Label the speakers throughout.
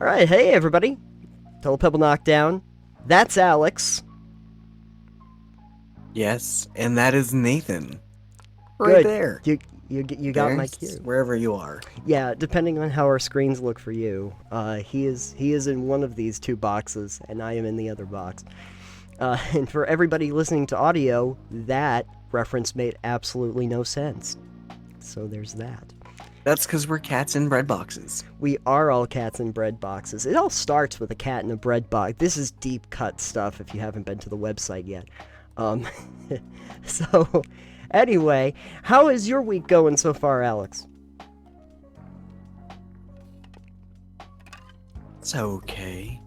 Speaker 1: Alright, hey everybody. Total Pebble Knockdown. That's Alex.
Speaker 2: Yes, and that is Nathan. Right
Speaker 1: Good.
Speaker 2: there.
Speaker 1: You got my cue.
Speaker 2: Wherever you are.
Speaker 1: Yeah, depending on how our screens look for you. He is in one of these two boxes, and I am in the other box. And for everybody listening to audio, that reference made absolutely no sense. So there's that.
Speaker 2: That's because we're cats in bread boxes.
Speaker 1: We are all cats in bread boxes. It all starts with a cat in a bread box. This is deep cut stuff if you haven't been to the website yet. So, anyway, how is your week going so far, Alex?
Speaker 2: It's okay.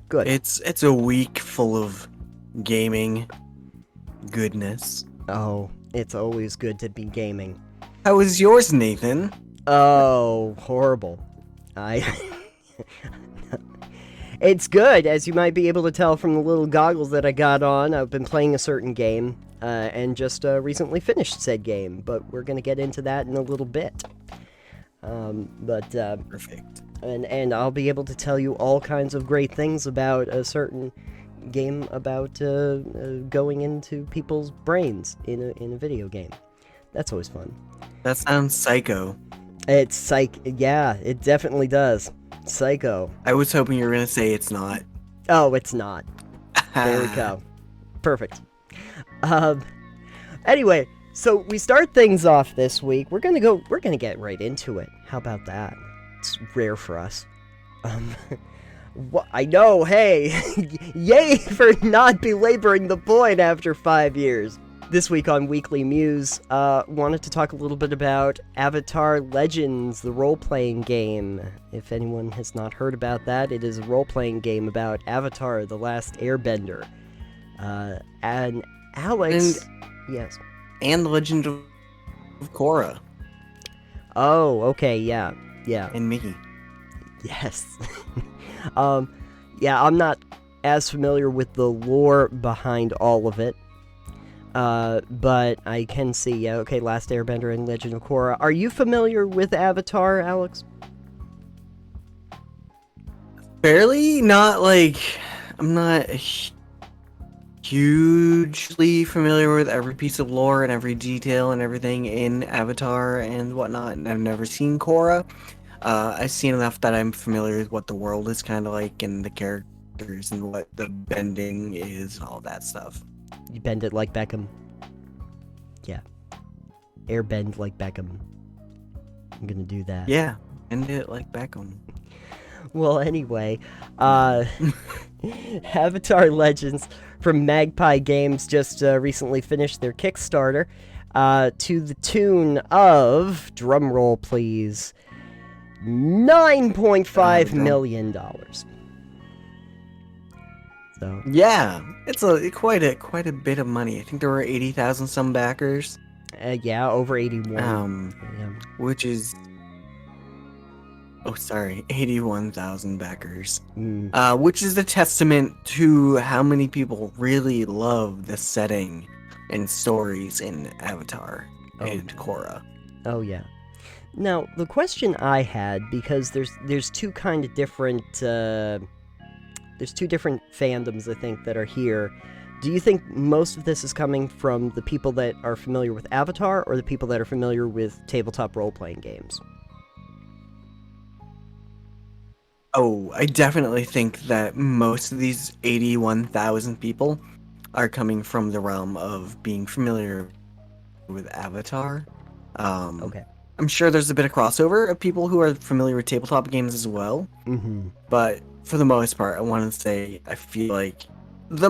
Speaker 1: Good.
Speaker 2: It's a week full of gaming goodness.
Speaker 1: Oh, it's always good to be gaming.
Speaker 2: How is yours, Nathan?
Speaker 1: Oh, horrible. It's good, as you might be able to tell from the little goggles that I got on. I've been playing a certain game, and just recently finished said game, but we're going to get into that in a little bit.
Speaker 2: Perfect.
Speaker 1: And I'll be able to tell you all kinds of great things about a certain game about going into people's brains in a video game. That's always fun.
Speaker 2: That sounds psycho.
Speaker 1: It's yeah, it definitely does. Psycho.
Speaker 2: I was hoping you were going to say it's not.
Speaker 1: Oh, it's not. There we go. Perfect. Anyway, so we start things off this week. We're gonna get right into it. How about that? It's rare for us. I know, hey, yay for not belaboring the point after 5 years. This week on Weekly Muse, wanted to talk a little bit about Avatar Legends, the role-playing game. If anyone has not heard about that, it is a role-playing game about Avatar, the Last Airbender. And Alex... Yes.
Speaker 2: And the Legend of Korra.
Speaker 1: Oh, okay, yeah.
Speaker 2: And Mickey.
Speaker 1: Yes. Yeah, I'm not as familiar with the lore behind all of it. But I can see, yeah, okay, Last Airbender and Legend of Korra. Are you familiar with Avatar, Alex?
Speaker 2: Barely, not like... I'm not hugely familiar with every piece of lore and every detail and everything in Avatar and whatnot, and I've never seen Korra. I've seen enough that I'm familiar with what the world is kind of like and the characters and what the bending is and all that stuff.
Speaker 1: You bend it like Beckham. Yeah. Airbend like Beckham. I'm gonna do that.
Speaker 2: Yeah, bend it like Beckham.
Speaker 1: Well, anyway, Avatar Legends from Magpie Games just recently finished their Kickstarter to the tune of, drumroll please, $9.5 million. So
Speaker 2: yeah, it's quite a bit of money. I think there were 80,000 some backers.
Speaker 1: Yeah, over 81.
Speaker 2: Yeah. Which is 81,000 backers. Which is a testament to how many people really love the setting and stories in Avatar and Korra.
Speaker 1: Oh yeah. Now the question I had, because there's two kind of different there's two different fandoms, I think, that are here. Do you think most of this is coming from the people that are familiar with Avatar, or the people that are familiar with tabletop role-playing games?
Speaker 2: Oh, I definitely think that most of these 81,000 people are coming from the realm of being familiar with Avatar.
Speaker 1: Okay.
Speaker 2: I'm sure there's a bit of crossover of people who are familiar with tabletop games as well.
Speaker 1: Mm-hmm.
Speaker 2: But for the most part, I want to say I feel like the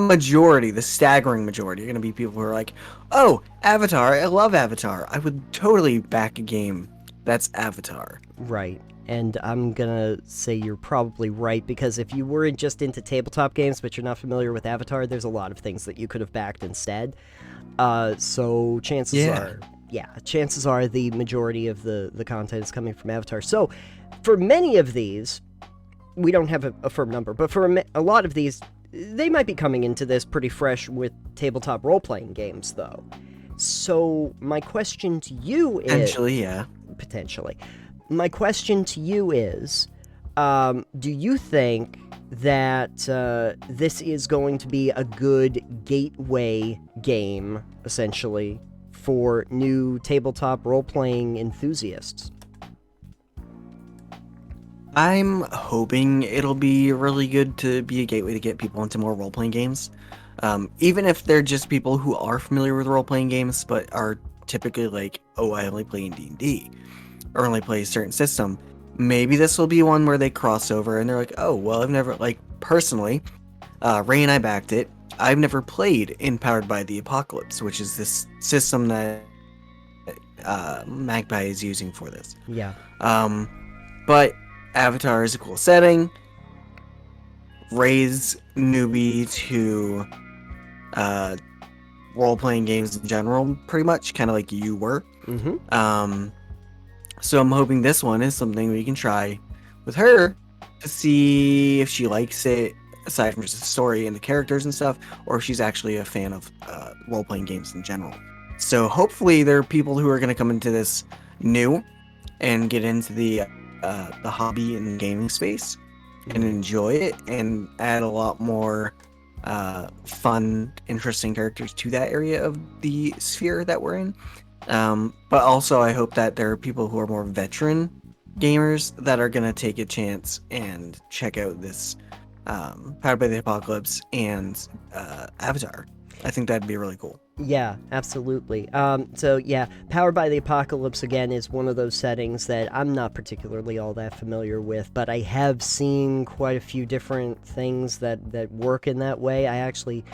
Speaker 2: staggering majority, are going to be people who are like, oh, Avatar, I love Avatar. I would totally back a game that's Avatar.
Speaker 1: Right. And I'm gonna say you're probably right, because if you were just into tabletop games but you're not familiar with Avatar, there's a lot of things that you could have backed instead. So chances are the majority of the content is coming from Avatar. So for many of these, we don't have a firm number, but for a lot of these, they might be coming into this pretty fresh with tabletop role-playing games, though. So my question to you is...
Speaker 2: Potentially, yeah.
Speaker 1: Potentially. My question to you is, Do you think that this is going to be a good gateway game, essentially, for new tabletop role-playing enthusiasts?
Speaker 2: I'm hoping it'll be really good to be a gateway to get people into more role-playing games. Even if they're just people who are familiar with role-playing games, but are typically like, oh, I only play in D&D, or only play a certain system. Maybe this will be one where they cross over and they're like, oh, well, I've never, like, personally, Ray and I backed it. I've never played in Powered by the Apocalypse, which is this system that Magpie is using for this.
Speaker 1: Yeah.
Speaker 2: But Avatar is a cool setting. Ray's newbie to role-playing games in general, pretty much, kind of like you were.
Speaker 1: Mm-hmm.
Speaker 2: So I'm hoping this one is something we can try with her to see if she likes it, aside from just the story and the characters and stuff, or if she's actually a fan of role-playing games in general. So hopefully there are people who are going to come into this new and get into the hobby and gaming space and enjoy it and add a lot more fun, interesting characters to that area of the sphere that we're in. But also I hope that there are people who are more veteran gamers that are going to take a chance and check out this Powered by the Apocalypse and Avatar. I think that'd be really cool.
Speaker 1: Yeah, absolutely. So yeah, Powered by the Apocalypse, again, is one of those settings that I'm not particularly all that familiar with, but I have seen quite a few different things that work in that way. I actually,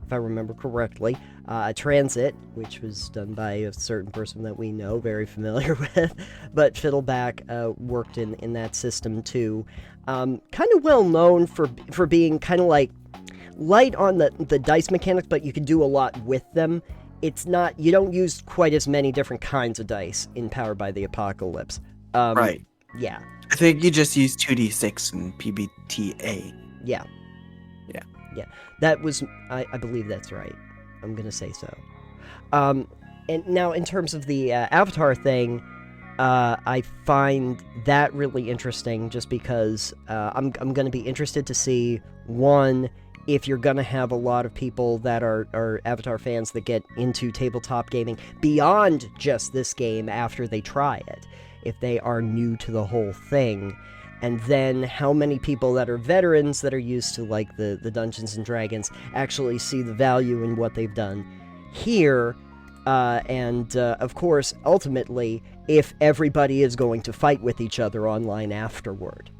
Speaker 1: if I remember correctly, Transit, which was done by a certain person that we know, very familiar with, but Fiddleback worked in that system too. Kind of well known for being kind of like light on the dice mechanics, but you can do a lot with them. It's not, you don't use quite as many different kinds of dice in Powered by the Apocalypse.
Speaker 2: Right.
Speaker 1: Yeah.
Speaker 2: I think you just use 2d6 and PBTA.
Speaker 1: Yeah.
Speaker 2: Yeah.
Speaker 1: Yeah. That was, I believe that's right. I'm going to say so. And now in terms of the Avatar thing, I find that really interesting just because I'm going to be interested to see, one, if you're going to have a lot of people that are Avatar fans that get into tabletop gaming beyond just this game after they try it, if they are new to the whole thing. And then how many people that are veterans that are used to like the Dungeons and Dragons actually see the value in what they've done here. And of course, ultimately, if everybody is going to fight with each other online afterward.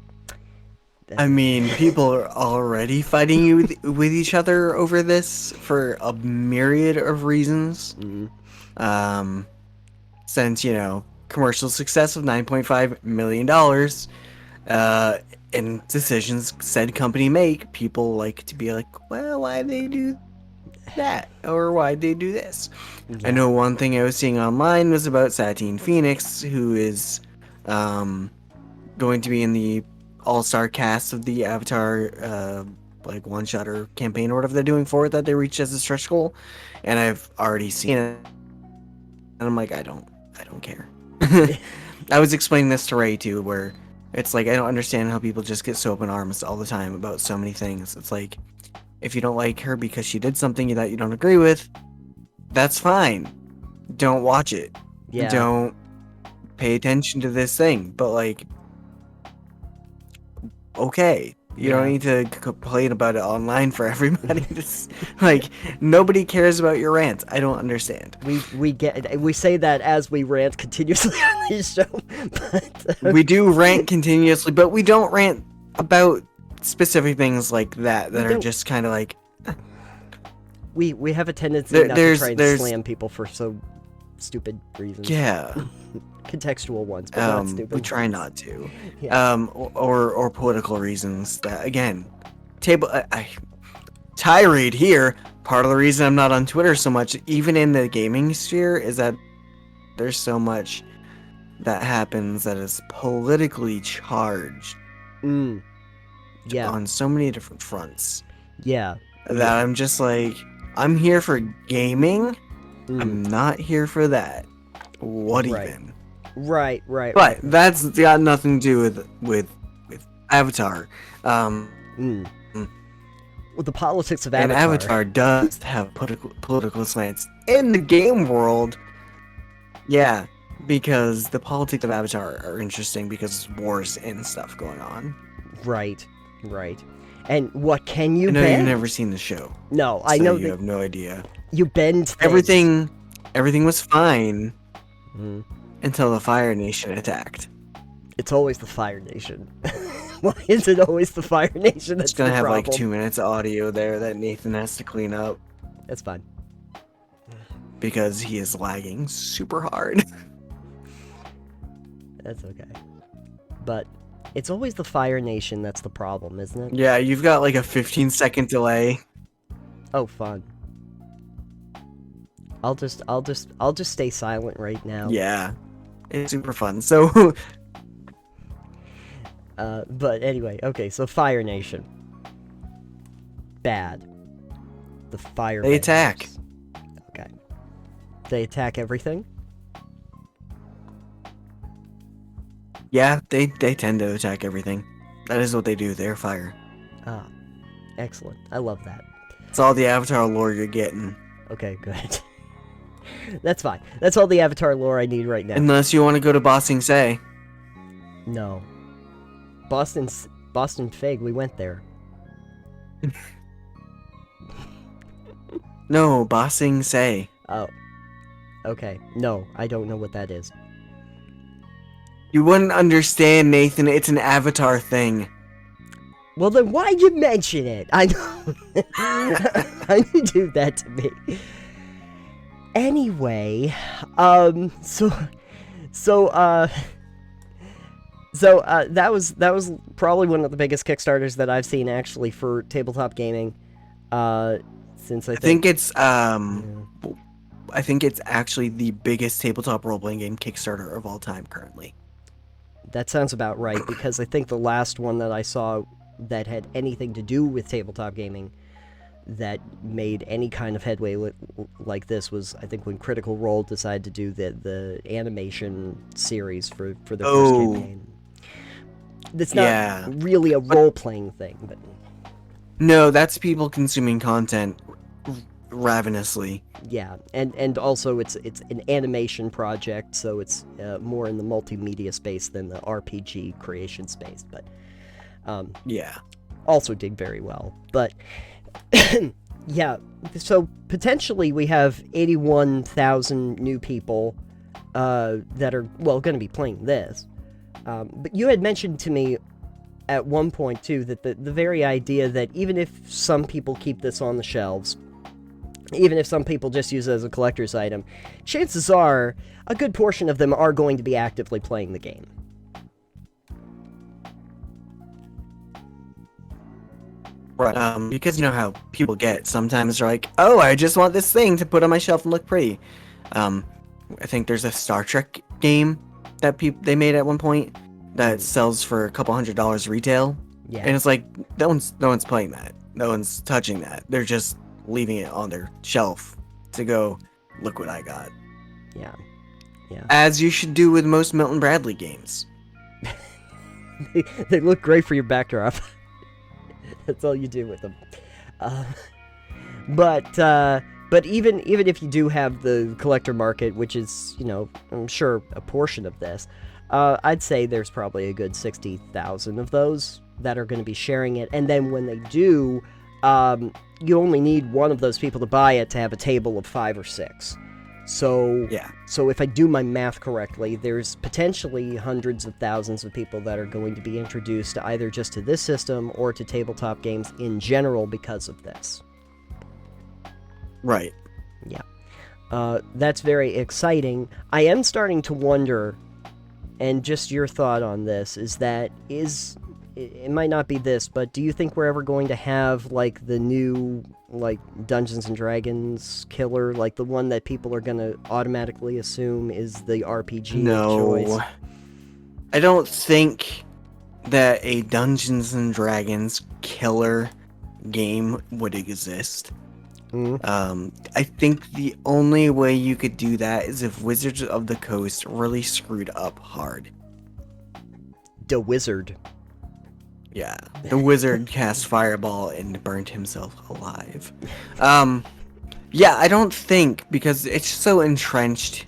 Speaker 2: I mean, people are already fighting with each other over this for a myriad of reasons.
Speaker 1: Mm-hmm.
Speaker 2: Since, commercial success of $9.5 million, and decisions said company make, people like to be like, well, why'd they do that? Or why'd they do this? Yeah. I know one thing I was seeing online was about Satine Phoenix, who is going to be in the all-star cast of the Avatar one-shotter campaign or whatever they're doing for it that they reached as a stretch goal, and I've already seen it, and I'm like, I don't care. I was explaining this to Ray too, where it's like, I don't understand how people just get so up in arms all the time about so many things. It's like, if you don't like her because she did something that you don't agree with, that's fine. Don't watch it.
Speaker 1: Yeah.
Speaker 2: Don't pay attention to this thing. But like, okay, you don't need to complain about it online for everybody. Like, nobody cares about your rants. I don't understand.
Speaker 1: We say that as we rant continuously on this show. But,
Speaker 2: we do rant continuously, but we don't rant about specific things like that are just kind of like.
Speaker 1: We have a tendency not to try and slam people for so stupid reasons.
Speaker 2: Yeah.
Speaker 1: Contextual ones, but not stupid.
Speaker 2: We try not to.
Speaker 1: Yeah.
Speaker 2: Or political reasons that, again, tirade here. Part of the reason I'm not on Twitter so much, even in the gaming sphere, is that there's so much that happens that is politically charged.
Speaker 1: Yeah.
Speaker 2: On so many different fronts.
Speaker 1: Yeah.
Speaker 2: That I'm just like, I'm here for gaming. I'm not here for that. What even?
Speaker 1: Right.
Speaker 2: But that's got nothing to do with Avatar.
Speaker 1: Mm. Well, the politics of
Speaker 2: And
Speaker 1: Avatar.
Speaker 2: Avatar does have political slants in the game world. Yeah, because the politics of Avatar are interesting because wars and stuff going on.
Speaker 1: Right. And what can you
Speaker 2: I know
Speaker 1: bend?
Speaker 2: you've never seen the show.
Speaker 1: No, I
Speaker 2: so
Speaker 1: know
Speaker 2: you
Speaker 1: that
Speaker 2: have no idea.
Speaker 1: you bend things.
Speaker 2: Everything was fine
Speaker 1: Mm.
Speaker 2: until the Fire Nation attacked.
Speaker 1: It's always the Fire Nation. Why is it always the Fire Nation that's
Speaker 2: It's gonna
Speaker 1: the
Speaker 2: have
Speaker 1: problem?
Speaker 2: like 2 minutes of audio there that Nathan has to clean up
Speaker 1: That's fine.
Speaker 2: because he is lagging super hard.
Speaker 1: That's okay. But it's always the Fire Nation that's the problem, isn't it?
Speaker 2: Yeah, you've got like a 15-second delay.
Speaker 1: Oh, fun. I'll just stay silent right now.
Speaker 2: Yeah, it's super fun. So,
Speaker 1: But anyway, okay, so Fire Nation. Bad. The Fire
Speaker 2: They attack.
Speaker 1: Benders. Okay. They attack everything?
Speaker 2: yeah, they tend to attack everything. That is what they do. They're fire.
Speaker 1: Ah. Excellent. I love that.
Speaker 2: It's all the Avatar lore you're getting.
Speaker 1: Okay, good. That's fine. That's all the Avatar lore I need right now.
Speaker 2: Unless you want to go to Ba Sing Se.
Speaker 1: No. Boston Fig, we went there.
Speaker 2: No, Ba Sing Se.
Speaker 1: Oh. Okay. No, I don't know what that is.
Speaker 2: You wouldn't understand, Nathan. It's an Avatar thing.
Speaker 1: Well, then why'd you mention it? I know. Why'd you do that to me? Anyway, that was probably one of the biggest Kickstarters that I've seen actually for tabletop gaming. Since I think
Speaker 2: it's I think it's actually the biggest tabletop role-playing game Kickstarter of all time currently.
Speaker 1: that sounds about right, because I think the last one that I saw that had anything to do with tabletop gaming that made any kind of headway like this was, I think, when Critical Role decided to do the animation series for their first campaign. It's not really a role-playing thing, but...
Speaker 2: No, that's people consuming content ravenously.
Speaker 1: Yeah, and also it's an animation project, so it's more in the multimedia space than the RPG creation space, but
Speaker 2: yeah,
Speaker 1: also did very well. But yeah, so potentially we have 81,000 new people that are, well, going to be playing this. But you had mentioned to me at one point too that the very idea that even if some people keep this on the shelves, even if some people just use it as a collector's item, chances are a good portion of them are going to be actively playing the game.
Speaker 2: Right. Because you know how people get. Sometimes they're like, oh, I just want this thing to put on my shelf and look pretty. I think there's a Star Trek game that they made at one point that sells for a couple $100 retail.
Speaker 1: Yeah.
Speaker 2: And it's like, no one's playing that. No one's touching that. They're just leaving it on their shelf to go, look what I got.
Speaker 1: Yeah.
Speaker 2: As you should do with most Milton Bradley games.
Speaker 1: They look great for your backdrop. That's all you do with them. But even if you do have the collector market, which is, you know, I'm sure a portion of this, I'd say there's probably a good 60,000 of those that are going to be sharing it. And then when they do, you only need one of those people to buy it to have a table of 5 or 6. So,
Speaker 2: yeah.
Speaker 1: So if I do my math correctly, there's potentially hundreds of thousands of people that are going to be introduced to either just to this system or to tabletop games in general because of this.
Speaker 2: Right.
Speaker 1: Yeah. That's very exciting. I am starting to wonder, and just your thought on this, it might not be this, but do you think we're ever going to have, like, the new, like, Dungeons & Dragons killer, like the one that people are going to automatically assume is the RPG of choice?
Speaker 2: I don't think that a Dungeons & Dragons killer game would exist. I think the only way you could do that is if Wizards of the Coast really screwed up hard.
Speaker 1: The Wizard.
Speaker 2: Yeah, the wizard cast fireball and burnt himself alive. Yeah, I don't think, because it's so entrenched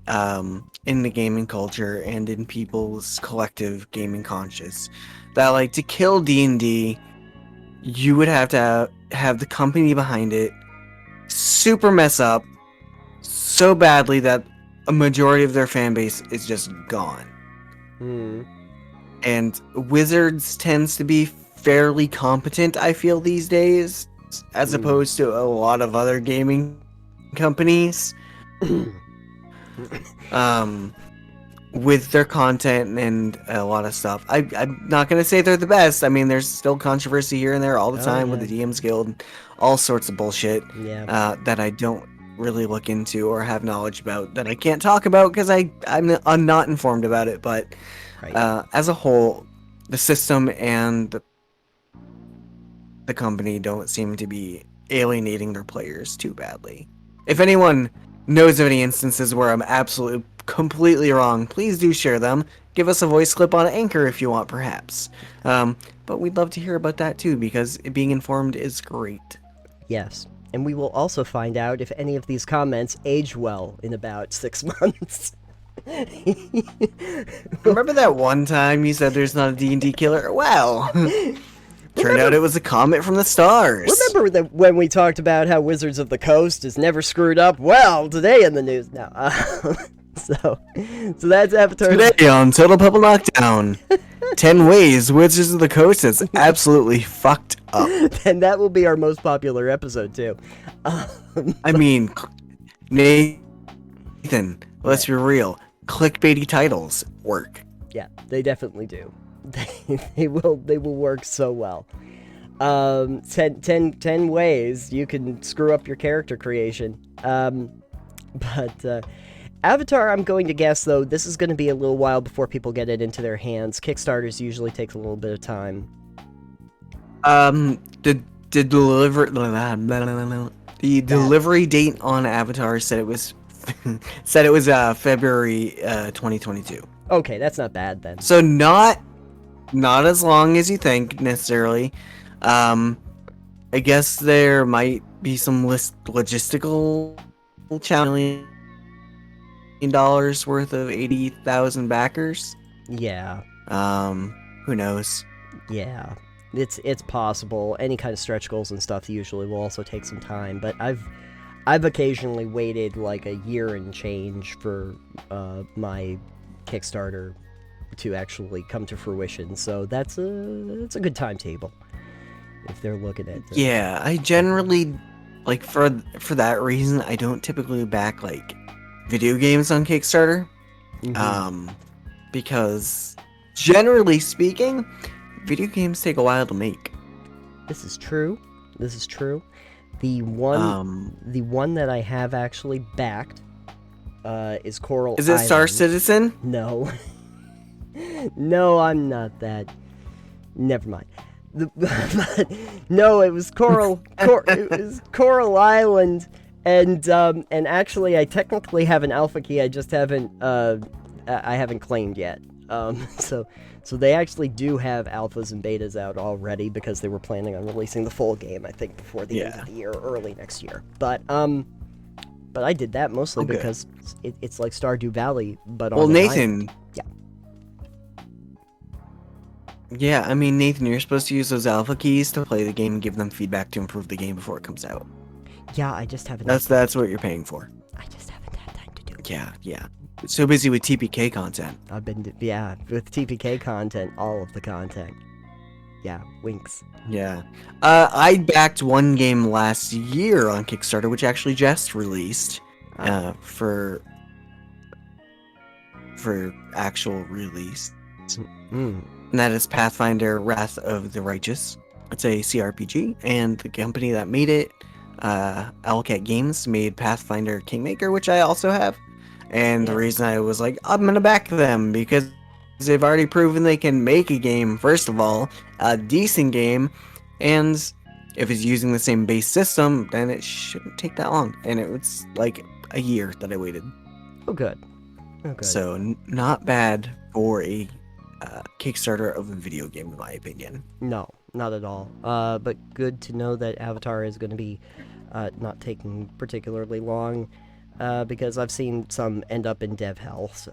Speaker 2: in the gaming culture and in people's collective gaming conscious, that like to kill D&D, you would have to have the company behind it super mess up so badly that a majority of their fan base is just gone. And Wizards tends to be fairly competent, I feel, these days, as opposed to a lot of other gaming companies. With their content and a lot of stuff. I'm not going to say they're the best. I mean, there's still controversy here and there all the time with the DMs Guild, all sorts of bullshit that I don't really look into or have knowledge about, that I can't talk about because I'm not informed about it. But as a whole, the system and the company don't seem to be alienating their players too badly. If anyone knows of any instances where I'm absolutely completely wrong, please do share them. Give us a voice clip on Anchor if you want, perhaps. But we'd love to hear about that too, because being informed is great.
Speaker 1: Yes, and we will also find out if any of these comments age well in about 6 months.
Speaker 2: Remember that one time you said there's not a D&D killer? Well, turned out it was a comet from the stars.
Speaker 1: Remember that when we talked about how Wizards of the Coast is never screwed up? Well, today in the news. No, so that's Avatar.
Speaker 2: Today on Total Pebble Knockdown, 10 ways Wizards of the Coast is absolutely fucked up.
Speaker 1: And that will be our most popular episode too.
Speaker 2: I mean, Nathan, let's be real. Clickbaity titles work.
Speaker 1: Yeah, they definitely do. They will work so well. 10 ways you can screw up your character creation. But Avatar, I'm going to guess, though, this is going to be a little while before people get it into their hands. Kickstarters usually takes a little bit of time.
Speaker 2: The delivery date on Avatar said it was February 2022.
Speaker 1: Okay, that's not bad then.
Speaker 2: So not as long as you think necessarily. I guess there might be some logistical challenge. $1 worth of 80,000 backers.
Speaker 1: Yeah.
Speaker 2: Who knows?
Speaker 1: Yeah. It's possible. Any kind of stretch goals and stuff usually will also take some time, but I've occasionally waited like a year and change for my Kickstarter to actually come to fruition. So it's a good timetable if they're looking at.
Speaker 2: Yeah, I generally like for that reason I don't typically back like video games on Kickstarter. Because generally speaking, video games take a while to make.
Speaker 1: This is true. The one that I have actually backed is Coral
Speaker 2: Is it
Speaker 1: Island.
Speaker 2: Star Citizen?
Speaker 1: No. No, I'm not that. Never mind. No, it was Coral. It was Coral Island, and actually, I technically have an alpha key. I just haven't claimed yet. So they actually do have alphas and betas out already because they were planning on releasing the full game, I think, before the end of the year, early next year. But I did that mostly because it's like Stardew Valley, but on
Speaker 2: Nathan.
Speaker 1: island.
Speaker 2: Yeah, I mean, Nathan, you're supposed to use those alpha keys to play the game and give them feedback to improve the game before it comes out.
Speaker 1: Yeah, I just haven't.
Speaker 2: That's what you're paying for.
Speaker 1: I just haven't had time to do it.
Speaker 2: Yeah. So busy with TPK content.
Speaker 1: I've been with TPK content, all of the content. Yeah, winks.
Speaker 2: Yeah. I backed one game last year on Kickstarter, which actually just released for actual release. And that is Pathfinder Wrath of the Righteous. It's a CRPG, and the company that made it, Owlcat Games, made Pathfinder Kingmaker, which I also have. And the reason I was like, I'm gonna back them, because they've already proven they can make a game, first of all, a decent game, and if it's using the same base system, then it shouldn't take that long. And it was like a year that I waited.
Speaker 1: Oh, good.
Speaker 2: So, not bad for a Kickstarter of a video game, in my opinion.
Speaker 1: No, not at all. But good to know that Avatar is going to be not taking particularly long, because I've seen some end up in dev hell, so...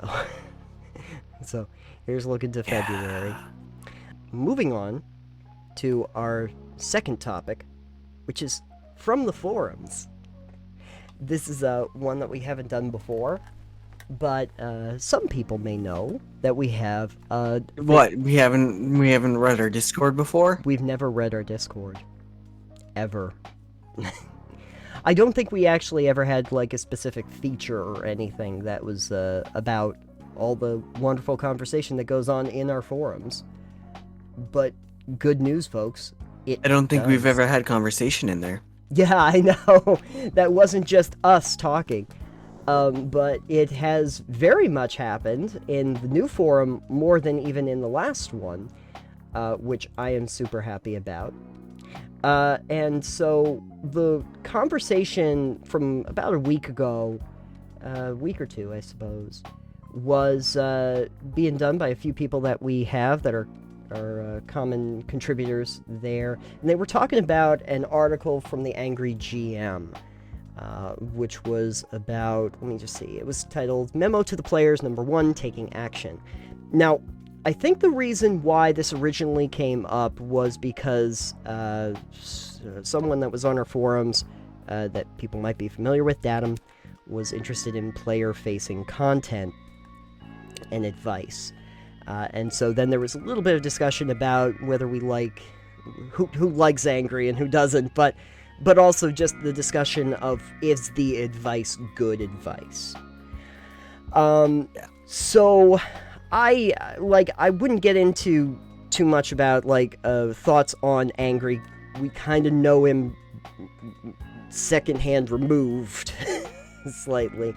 Speaker 1: So, here's looking to February.
Speaker 2: Yeah.
Speaker 1: Moving on to our second topic, which is from the forums. This is one that we haven't done before, but some people may know that we have
Speaker 2: What, we haven't read our Discord before?
Speaker 1: we've never read our Discord. Ever. I don't think we actually ever had like a specific feature or anything that was about all the wonderful conversation that goes on in our forums. But good news, folks. I
Speaker 2: don't think we've ever had conversation in there.
Speaker 1: Yeah, I know. That wasn't just us talking. But it has very much happened in the new forum more than even in the last one, which I am super happy about. And so the conversation from about a week ago, a week or two, I suppose, was being done by a few people that we have that are common contributors there. And they were talking about an article from the Angry GM, which was about, let me just see, it was titled Memo to the Players #1, Taking Action. Now, I think the reason why this originally came up was because someone that was on our forums that people might be familiar with, Datum, was interested in player-facing content and advice. And so then there was a little bit of discussion about whether we like, who likes Angry and who doesn't, but also just the discussion of, is the advice good advice? So I wouldn't get into too much about, thoughts on Angry. We kind of know him secondhand removed, slightly.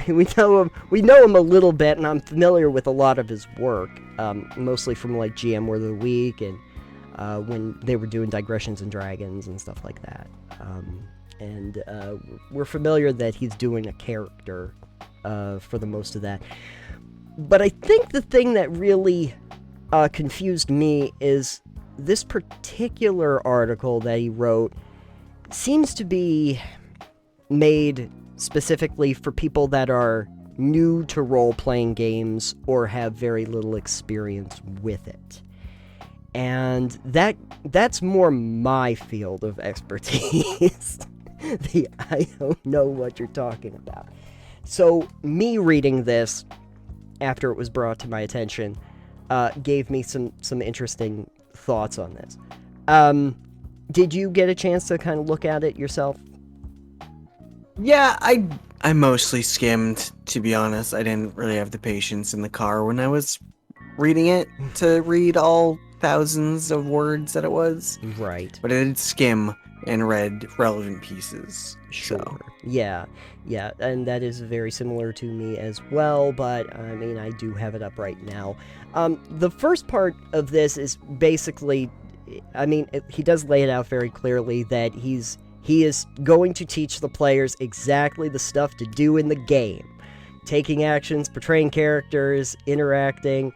Speaker 1: We know him a little bit, and I'm familiar with a lot of his work, mostly from, GM Word of the Week, and when they were doing Digressions and Dragons and stuff like that. And we're familiar that he's doing a character for the most of that. But I think the thing that really confused me is this particular article that he wrote seems to be made specifically for people that are new to role-playing games or have very little experience with it. And that's more my field of expertise. I don't know what you're talking about. So me reading this after it was brought to my attention gave me some interesting thoughts on this. Did you get a chance to kind of look at it yourself?
Speaker 2: Yeah, I mostly skimmed, to be honest. I didn't really have the patience in the car when I was reading it to read all thousands of words that it was.
Speaker 1: Right.
Speaker 2: But I did skim and read relevant pieces.
Speaker 1: Sure.
Speaker 2: So.
Speaker 1: Yeah, and that is very similar to me as well, but I mean, I do have it up right now. The first part of this is basically, I mean, he does lay it out very clearly that he is going to teach the players exactly the stuff to do in the game. Taking actions, portraying characters, interacting,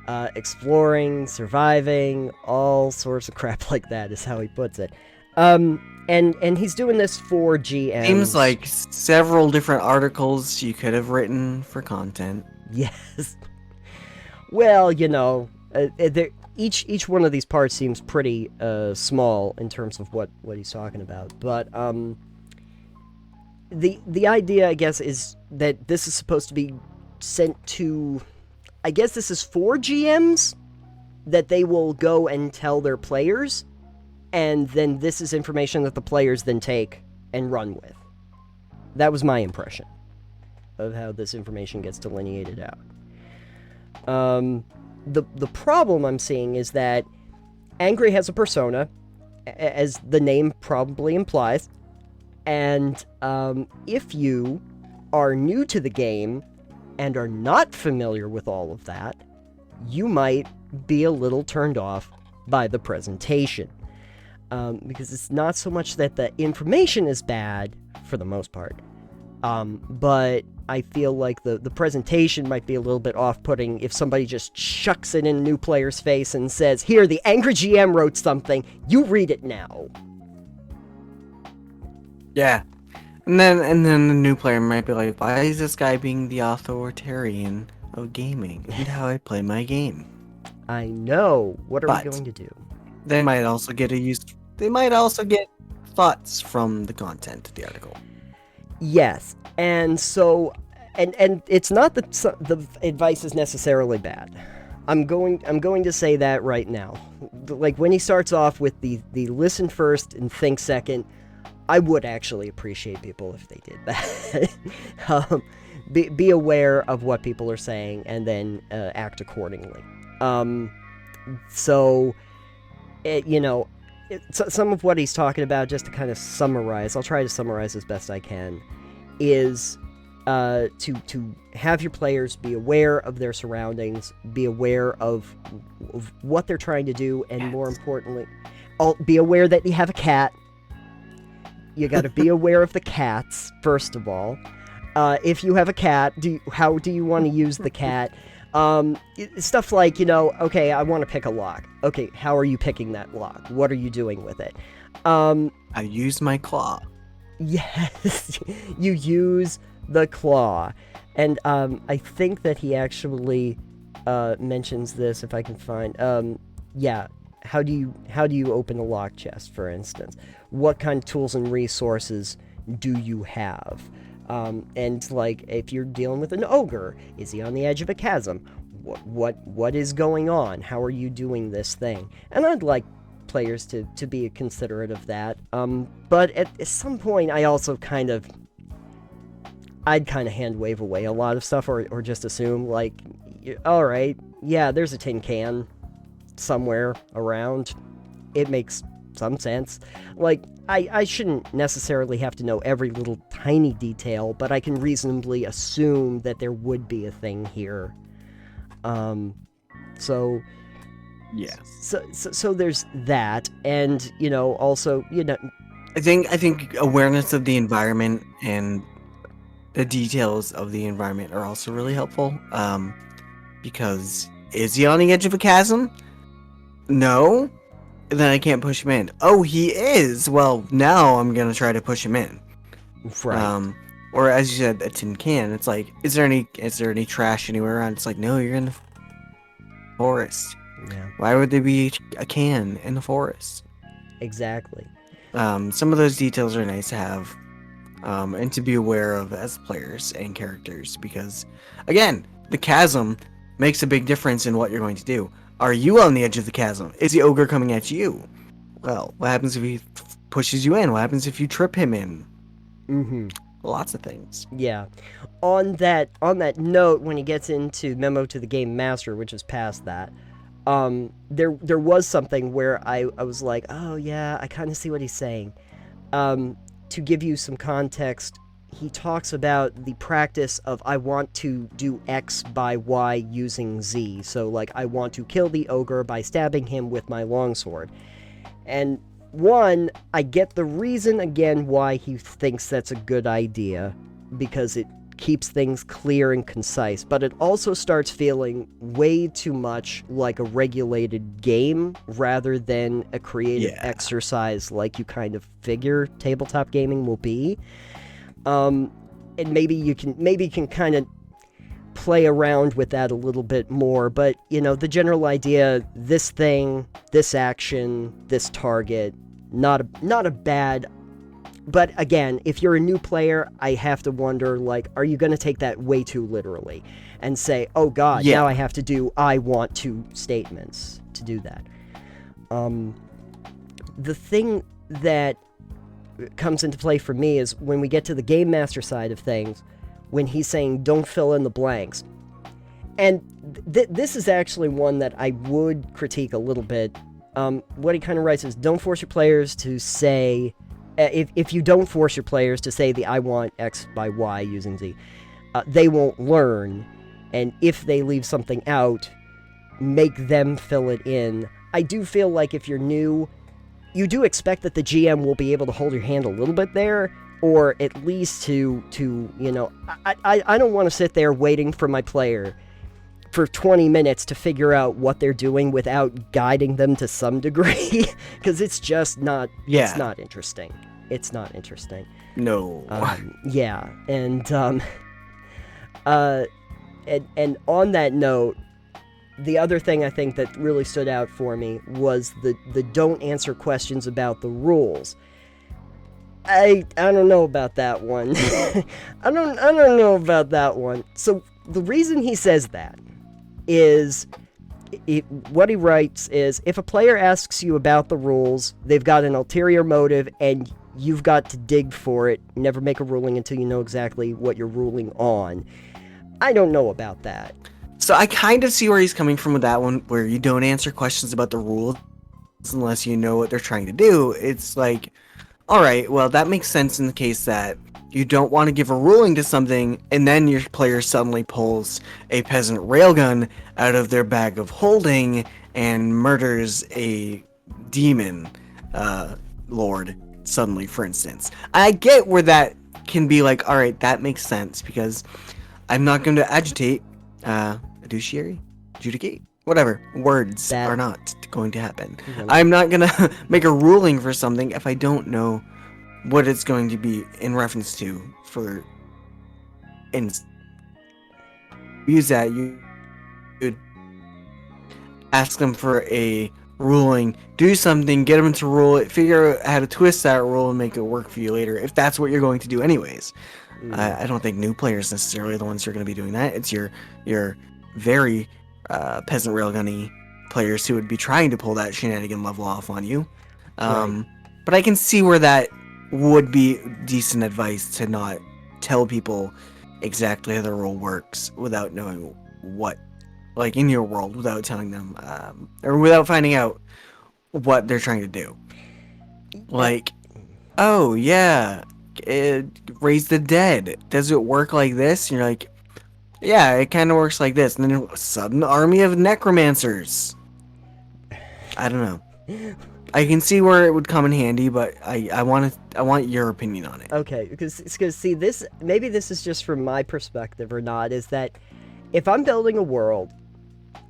Speaker 1: exploring, surviving, all sorts of crap like that is how he puts it. And he's doing this for GMs.
Speaker 2: Seems like several different articles you could have written for content.
Speaker 1: Yes. Well, you know, each one of these parts seems pretty small in terms of what he's talking about. But the idea, I guess, is that this is supposed to be sent to, I guess this is for GMs, that they will go and tell their players, and then this is information that the players then take and run with. That was my impression of how this information gets delineated out. The problem I'm seeing is that Angry has a persona, as the name probably implies, and if you are new to the game and are not familiar with all of that, you might be a little turned off by the presentation. Because it's not so much that the information is bad, for the most part, but I feel like the presentation might be a little bit off-putting if somebody just chucks it in a new player's face and says, here, the angry GM wrote something, you read it now.
Speaker 2: Yeah. And then the new player might be like, why is this guy being the authoritarian of gaming and how I play my game?
Speaker 1: I know. What are we going to do?
Speaker 2: They might also get thoughts from the content of the article.
Speaker 1: Yes, and so, and it's not that the advice is necessarily bad. I'm going to say that right now. Like, when he starts off with the listen first and think second, I would actually appreciate people if they did that. Be aware of what people are saying and then act accordingly. So, some of what he's talking about, just to kind of summarize, I'll try to summarize as best I can, is to have your players be aware of their surroundings, be aware of what they're trying to do, and more importantly, be aware that you have a cat. You got to be aware of the cats, first of all. If you have a cat, how do you want to use the cat? Stuff like, okay, I want to pick a lock. Okay, how are you picking that lock? What are you doing with it?
Speaker 2: I use my claw.
Speaker 1: Yes, you use the claw. And I think that he actually mentions this, if I can find... how do you open a lock chest, for instance? What kind of tools and resources do you have? And like, if you're dealing with an ogre, is he on the edge of a chasm? What is going on? How are you doing this thing? And I'd like players to be considerate of that. But at some point, I'd kind of hand wave away a lot of stuff, or just assume, like, all right, yeah, there's a tin can somewhere around. It makes some sense. Like, I shouldn't necessarily have to know every little tiny detail, but I can reasonably assume that there would be a thing here. So there's that, and also,
Speaker 2: I think awareness of the environment and the details of the environment are also really helpful. Because is he on the edge of a chasm? No. Then I can't push him in. Oh, he is. Well, now I'm gonna try to push him in.
Speaker 1: Right.
Speaker 2: Or as you said, a tin can. It's like, is there any trash anywhere around? It's like, no, you're in the forest.
Speaker 1: Yeah.
Speaker 2: Why would there be a can in the forest?
Speaker 1: Exactly.
Speaker 2: Some of those details are nice to have, and to be aware of as players and characters, because, again, the chasm makes a big difference in what you're going to do. Are you on the edge of the chasm? Is the ogre coming at you? Well, what happens if he pushes you in? What happens if you trip him in?
Speaker 1: Mm-hmm.
Speaker 2: Lots of things.
Speaker 1: Yeah. On that note, when he gets into Memo to the Game Master, which is past that, there was something where I was like, oh yeah, I kind of see what he's saying. To give you some context, he talks about the practice of, I want to do X by Y using Z. So, like, I want to kill the ogre by stabbing him with my longsword. And one, I get the reason, again, why he thinks that's a good idea, because it keeps things clear and concise, but it also starts feeling way too much like a regulated game rather than a creative exercise like you kind of figure tabletop gaming will be. And maybe you can kind of play around with that a little bit more, but the general idea, this thing, this action, this target, not a bad. But again, if you're a new player, I have to wonder, like, are you going to take that way too literally and say, oh god, now I have to do I want to statements to do that. The thing that comes into play for me is when we get to the Game Master side of things, when he's saying don't fill in the blanks. And this is actually one that I would critique a little bit. What he kind of writes is, don't force your players to say... If you don't force your players to say the I want X by Y using Z, they won't learn. And if they leave something out, make them fill it in. I do feel like if you're new, you do expect that the GM will be able to hold your hand a little bit there, or at least to you know, I don't want to sit there waiting for my player for 20 minutes to figure out what they're doing without guiding them to some degree, because it's just not, it's not interesting. It's not interesting.
Speaker 2: No.
Speaker 1: Yeah, and on that note, the other thing I think that really stood out for me was the don't answer questions about the rules. I don't know about that one. I don't know about that one. So the reason he says that is, what he writes is, if a player asks you about the rules, they've got an ulterior motive, and you've got to dig for it. Never make a ruling until you know exactly what you're ruling on. I don't know about that.
Speaker 2: So I kind of see where he's coming from with that one, where you don't answer questions about the rules unless you know what they're trying to do. It's like, all right, well, that makes sense in the case that you don't want to give a ruling to something, and then your player suddenly pulls a peasant railgun out of their bag of holding and murders a demon lord suddenly, for instance. I get where that can be like, all right, that makes sense, because I'm not going to adjudicate, whatever, words are not going to happen. Mm-hmm. I'm not going to make a ruling for something if I don't know what it's going to be in reference to. For use that, you could ask them for a ruling, do something, get them to rule it, figure out how to twist that rule and make it work for you later, if that's what you're going to do anyways. I don't think new players necessarily are the ones who are going to be doing that. It's your very peasant railgunny players who would be trying to pull that shenanigan level off on you. Right. But I can see where that would be decent advice, to not tell people exactly how the rule works without knowing what, like in your world, without telling them, or without finding out what they're trying to do. Like, oh yeah, raise the dead. Does it work like this? And you're like, yeah, it kind of works like this. And then a sudden army of necromancers. I don't know. I can see where it would come in handy, but I want your opinion on it.
Speaker 1: Okay, because see, this, maybe this is just from my perspective or not, is that if I'm building a world,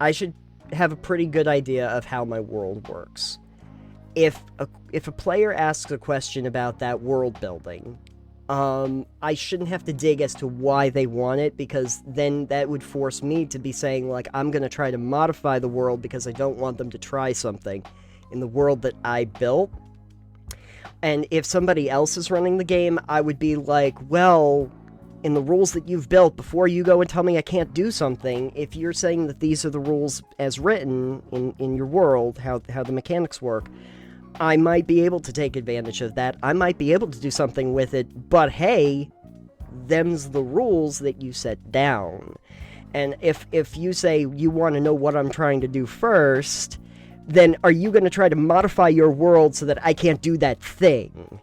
Speaker 1: I should have a pretty good idea of how my world works. If a player asks a question about that world building, I shouldn't have to dig as to why they want it, because then that would force me to be saying, like, I'm going to try to modify the world because I don't want them to try something in the world that I built. And if somebody else is running the game, I would be like, well, in the rules that you've built, before you go and tell me I can't do something, if you're saying that these are the rules as written in your world, how the mechanics work, I might be able to take advantage of that. I might be able to do something with it, but hey, them's the rules that you set down. And if you say you want to know what I'm trying to do first, then are you going to try to modify your world so that I can't do that thing?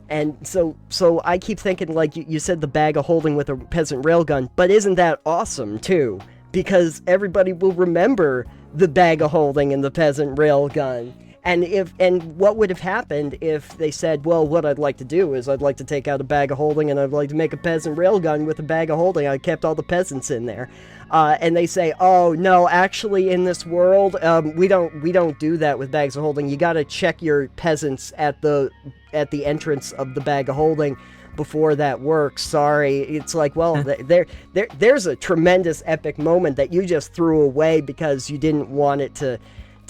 Speaker 1: And so I keep thinking, like, you said the bag of holding with a peasant railgun, but isn't that awesome, too? Because everybody will remember the bag of holding and the peasant railgun. And what would have happened if they said, well, what I'd like to do is I'd like to take out a bag of holding and I'd like to make a peasant railgun with a bag of holding. I kept all the peasants in there. And they say, oh, no, actually in this world, we don't do that with bags of holding. You got to check your peasants at the entrance of the bag of holding before that works. Sorry. It's like, well, there's a tremendous epic moment that you just threw away because you didn't want it to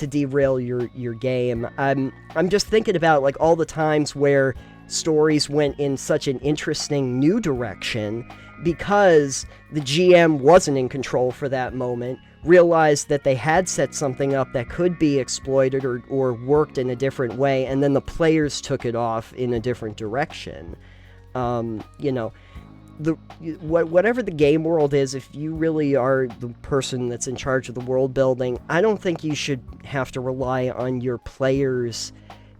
Speaker 1: derail your game. I'm just thinking about, like, all the times where stories went in such an interesting new direction because the GM wasn't in control for that moment, realized that they had set something up that could be exploited or worked in a different way, and then the players took it off in a different direction. Whatever the game world is, if you really are the person that's in charge of the world building, I don't think you should have to rely on your players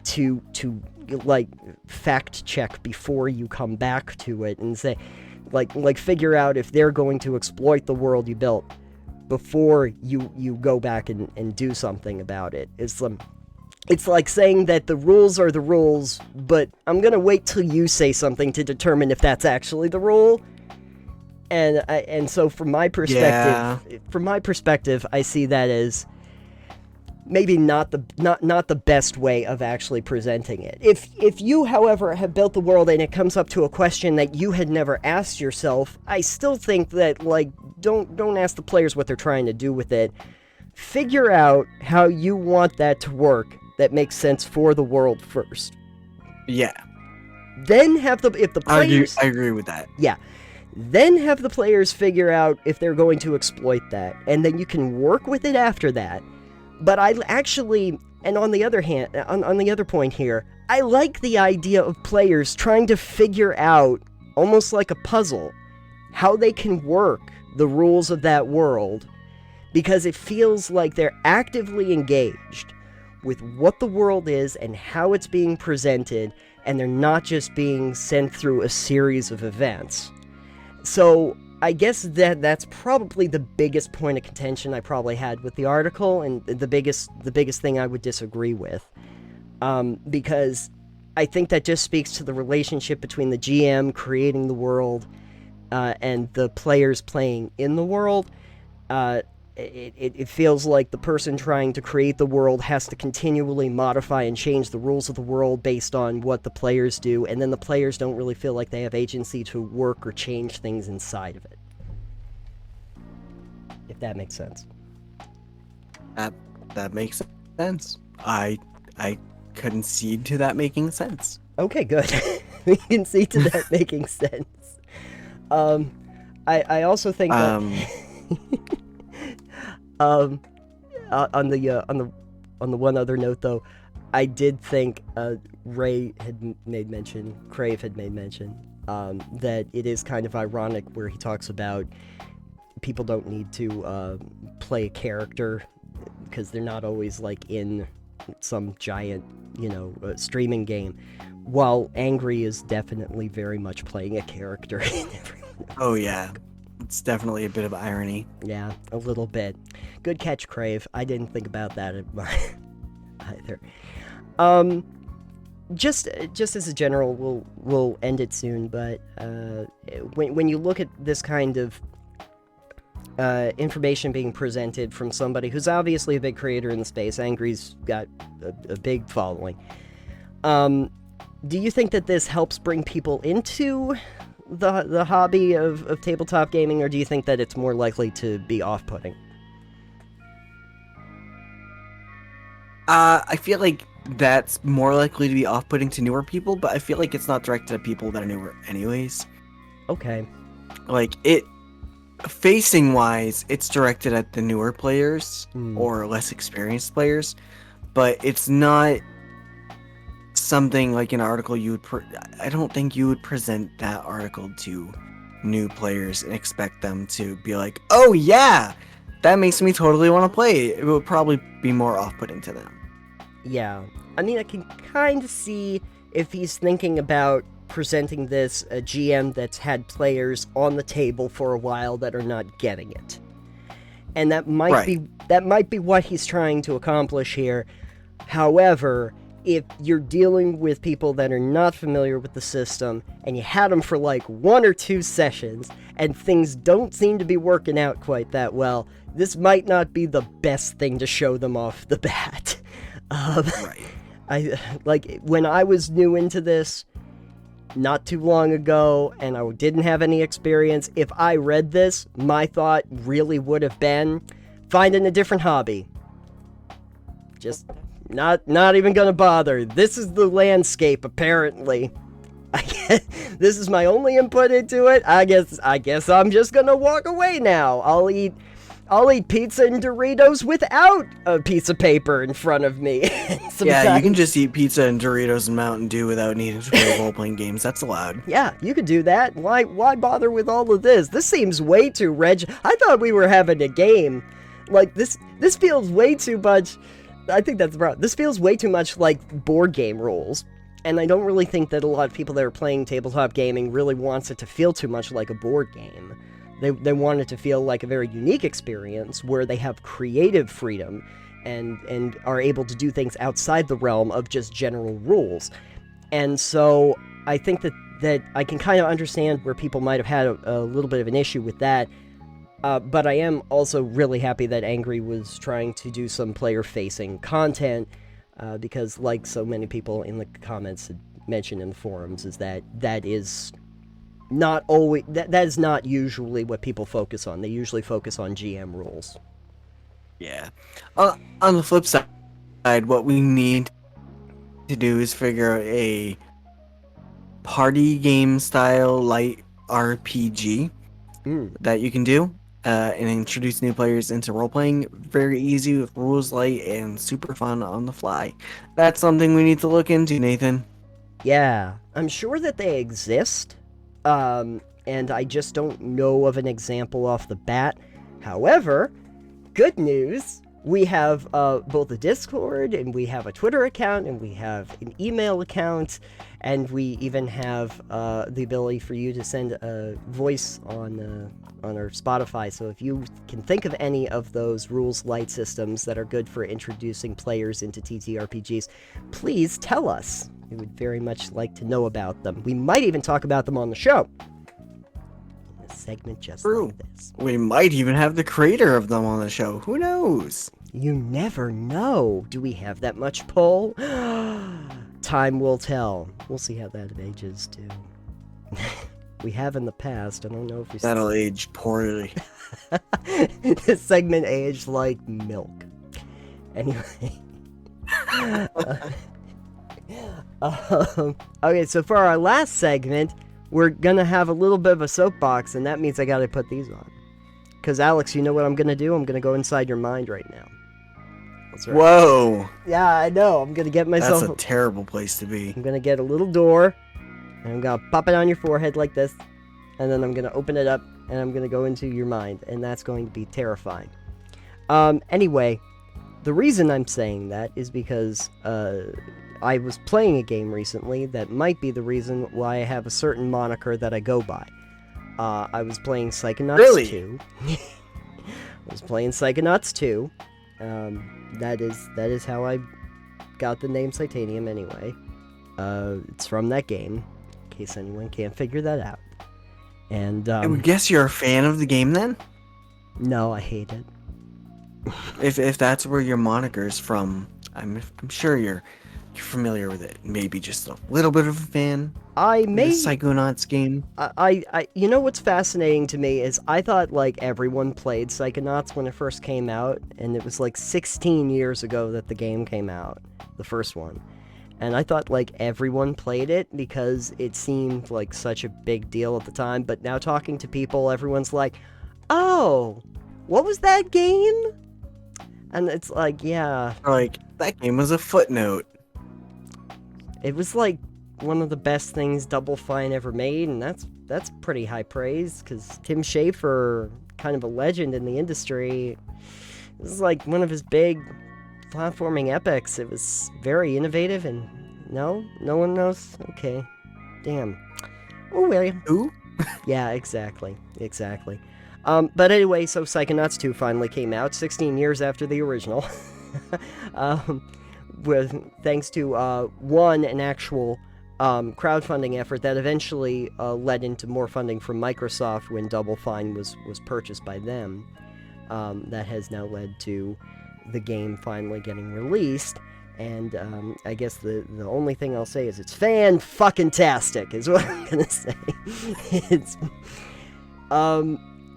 Speaker 1: to like fact check before you come back to it and say, like figure out if they're going to exploit the world you built before you go back and do something about it. it's like saying that the rules are the rules, but I'm gonna wait till you say something to determine if that's actually the rule. And so from my perspective, I see that as maybe not the best way of actually presenting it. If you, however, have built the world and it comes up to a question that you had never asked yourself, I still think that, like, don't ask the players what they're trying to do with it. Figure out how you want that to work that makes sense for the world first.
Speaker 2: Yeah.
Speaker 1: Then if the players...
Speaker 2: I agree with that.
Speaker 1: Yeah. Then have the players figure out if they're going to exploit that, and then you can work with it after that. But I actually, and on the other hand, on the other point here, I like the idea of players trying to figure out, almost like a puzzle, how they can work the rules of that world, because it feels like they're actively engaged with what the world is and how it's being presented, and they're not just being sent through a series of events. So I guess that's probably the biggest point of contention I probably had with the article, and the biggest thing I would disagree with, because I think that just speaks to the relationship between the GM creating the world and the players playing in the world. It feels like the person trying to create the world has to continually modify and change the rules of the world based on what the players do, and then the players don't really feel like they have agency to work or change things inside of it. If that makes sense.
Speaker 2: That makes sense. I concede to that making sense.
Speaker 1: Okay, good. We concede to that making sense. I also think that on the one other note though, I did think Crave had made mention that it is kind of ironic where he talks about people don't need to play a character because they're not always like in some giant, streaming game, while Angry is definitely very much playing a character in everyone.
Speaker 2: Oh yeah. It's definitely a bit of irony.
Speaker 1: Yeah, a little bit. Good catch, Crave. I didn't think about that either. Just as a general, we'll end it soon. But when you look at this kind of information being presented from somebody who's obviously a big creator in the space, Angry's got a big following. Do you think that this helps bring people into the hobby of tabletop gaming, or do you think that it's more likely to be off-putting?
Speaker 2: I feel like that's more likely to be off-putting to newer people, but I feel like it's not directed at people that are newer anyways.
Speaker 1: Okay.
Speaker 2: Like, facing-wise, it's directed at the newer players, or less experienced players, but it's not something like an article you would I don't think you would present that article to new players and expect them to be like, oh yeah, that makes me totally want to play. It would probably be more off-putting to them.
Speaker 1: Yeah. I mean, I can kind of see if he's thinking about presenting this a GM that's had players on the table for a while that are not getting it. And that might be what he's trying to accomplish here. However, if you're dealing with people that are not familiar with the system, and you had them for like 1 or 2 sessions, and things don't seem to be working out quite that well, this might not be the best thing to show them off the bat. When I was new into this, not too long ago, and I didn't have any experience, if I read this, my thought really would have been finding a different hobby. Just not even gonna bother. This is the landscape, apparently. This is my only input into it. I guess I'm just gonna walk away now. I'll eat pizza and Doritos without a piece of paper in front of me.
Speaker 2: Yeah, you can just eat pizza and Doritos and Mountain Dew without needing to play role-playing games. That's allowed.
Speaker 1: Yeah, you could do that. Why bother with all of this? This seems way too I thought we were having a game. Like, this feels way too much. I think that's the problem. This feels way too much like board game rules. And I don't really think that a lot of people that are playing tabletop gaming really wants it to feel too much like a board game. They want it to feel like a very unique experience where they have creative freedom and are able to do things outside the realm of just general rules. And so I think that I can kind of understand where people might have had a little bit of an issue with that. But I am also really happy that Angry was trying to do some player-facing content, because like so many people in the comments had mentioned in the forums, is that is not always, that is not usually what people focus on. They usually focus on GM rules.
Speaker 2: Yeah. On the flip side, what we need to do is figure out a party game style light RPG that you can do, and introduce new players into role-playing. Very easy, with rules light and super fun on the fly. That's something we need to look into, Nathan.
Speaker 1: Yeah, I'm sure that they exist, and I just don't know of an example off the bat. However, good news, we have both a Discord, and we have a Twitter account, and we have an email account, and we even have the ability for you to send a voice on our Spotify. So if you can think of any of those rules light systems that are good for introducing players into TTRPGs, please tell us. We would very much like to know about them. We might even talk about them on the show. In a segment just like this.
Speaker 2: We might even have the creator of them on the show. Who knows?
Speaker 1: You never know. Do we have that much pull? Time will tell. We'll see how that ages, too. We have in the past. I don't know if we...
Speaker 2: That'll age poorly.
Speaker 1: This segment aged like milk. Anyway. Okay, so for our last segment, we're gonna have a little bit of a soapbox, and that means I gotta put these on. Because, Alex, you know what I'm gonna do? I'm gonna go inside your mind right now. That's right.
Speaker 2: Whoa!
Speaker 1: Yeah, I know. I'm gonna get myself...
Speaker 2: That's a terrible place to be.
Speaker 1: I'm gonna get a little door, and I'm gonna pop it on your forehead like this, and then I'm gonna open it up, and I'm gonna go into your mind, and that's going to be terrifying. Anyway, the reason I'm saying that is because, I was playing a game recently that might be the reason why I have a certain moniker that I go by. I was playing Psychonauts 2. I was playing Psychonauts 2. That is how I got the name Titanium anyway. It's from that game, in case anyone can't figure that out. And
Speaker 2: I would guess you're a fan of the game then?
Speaker 1: No, I hate it.
Speaker 2: If that's where your moniker's from, I'm sure you're familiar with it. Maybe just a little bit of a fan.
Speaker 1: I may...
Speaker 2: The Psychonauts game.
Speaker 1: I you know what's fascinating to me is I thought like everyone played Psychonauts when it first came out, and it was like 16 years ago that the game came out, the first one. And I thought like everyone played it because it seemed like such a big deal at the time, but now talking to people, everyone's like, "Oh, what was that game?" And it's like, yeah.
Speaker 2: Like, that game was a footnote.
Speaker 1: It was like one of the best things Double Fine ever made, and that's pretty high praise, because Tim Schafer, kind of a legend in the industry, this is like one of his big platforming epics. It was very innovative, and no one knows? Okay. Damn. Oh, William.
Speaker 2: Who?
Speaker 1: Yeah, exactly. But anyway, so Psychonauts 2 finally came out, 16 years after the original. Thanks to an actual crowdfunding effort that eventually led into more funding from Microsoft when Double Fine was purchased by them. That has now led to the game finally getting released, and I guess the only thing I'll say is it's fan-fucking-tastic, is what I'm gonna say. It's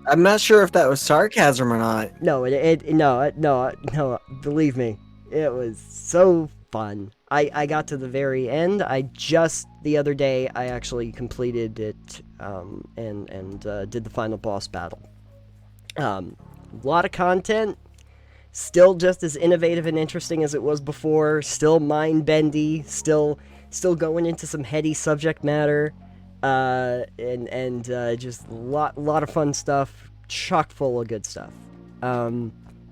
Speaker 2: I'm not sure if that was sarcasm or not.
Speaker 1: No, no, believe me. It was so fun. I got to the very end. The other day, I actually completed it, and did the final boss battle. A lot of content, still just as innovative and interesting as it was before, still mind-bendy, still going into some heady subject matter, and just a lot of fun stuff, chock full of good stuff.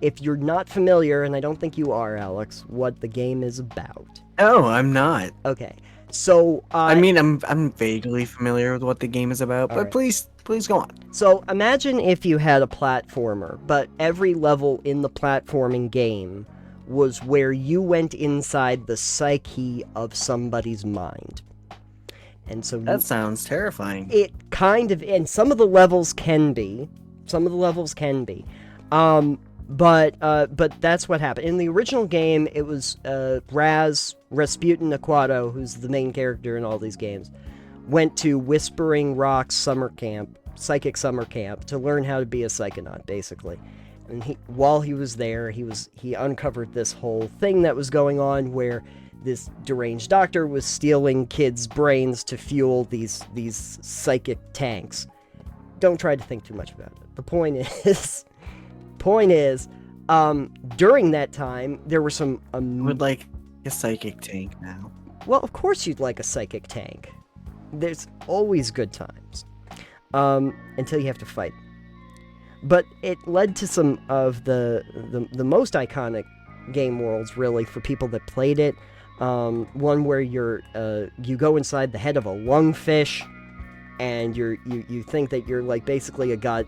Speaker 1: If you're not familiar, and I don't think you are, Alex, what the game is about.
Speaker 2: No, I'm not.
Speaker 1: Okay, so...
Speaker 2: I mean, I'm vaguely familiar with what the game is about, but
Speaker 1: right.
Speaker 2: Please go on.
Speaker 1: So, imagine if you had a platformer, but every level in the platforming game was where you went inside the psyche of somebody's mind. And so
Speaker 2: That sounds terrifying.
Speaker 1: it kind of, and some of the levels can be. But that's what happened. In the original game, it was Rasputin Aquato, who's the main character in all these games, went to Whispering Rock's psychic summer camp, to learn how to be a psychonaut, basically. And while he was there, he uncovered this whole thing that was going on where this deranged doctor was stealing kids' brains to fuel these psychic tanks. Don't try to think too much about it. The point is, during that time, there were some...
Speaker 2: I would like a psychic tank now.
Speaker 1: Well, of course you'd like a psychic tank. There's always good times. Until you have to fight. But it led to some of the most iconic game worlds, really, for people that played it. One where you go inside the head of a lungfish, and you think that you're like basically a god.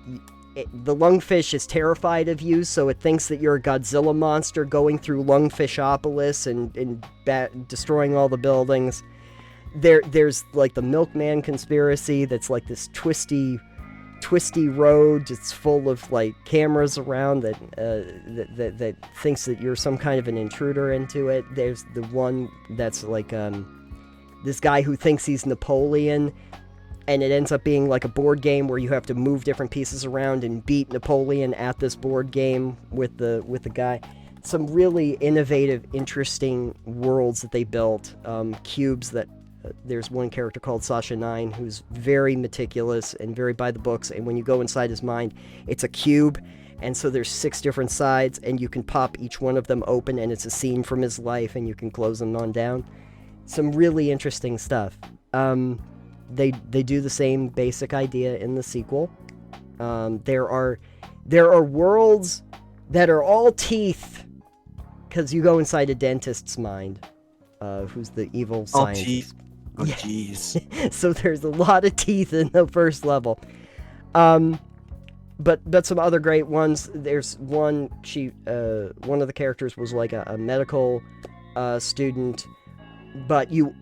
Speaker 1: The lungfish is terrified of you, so it thinks that you're a Godzilla monster going through Lungfishopolis and destroying all the buildings. There's like the Milkman conspiracy that's like this twisty road. It's full of like cameras around that thinks that you're some kind of an intruder into it. There's the one that's like this guy who thinks he's Napoleon, and it ends up being like a board game where you have to move different pieces around and beat Napoleon at this board game with the guy. Some really innovative, interesting worlds that they built. Cubes that there's one character called Sasha 9 who's very meticulous and very by the books, and when you go inside his mind, it's a cube, and so there's 6 different sides, and you can pop each one of them open, and it's a scene from his life, and you can close them on down. Some really interesting stuff. They do the same basic idea in the sequel. There are worlds that are all teeth, because you go inside a dentist's mind, who's the evil scientist.
Speaker 2: All teeth. Oh, jeez.
Speaker 1: So there's a lot of teeth in the first level. But some other great ones. There's one, one of the characters was like a medical student, but you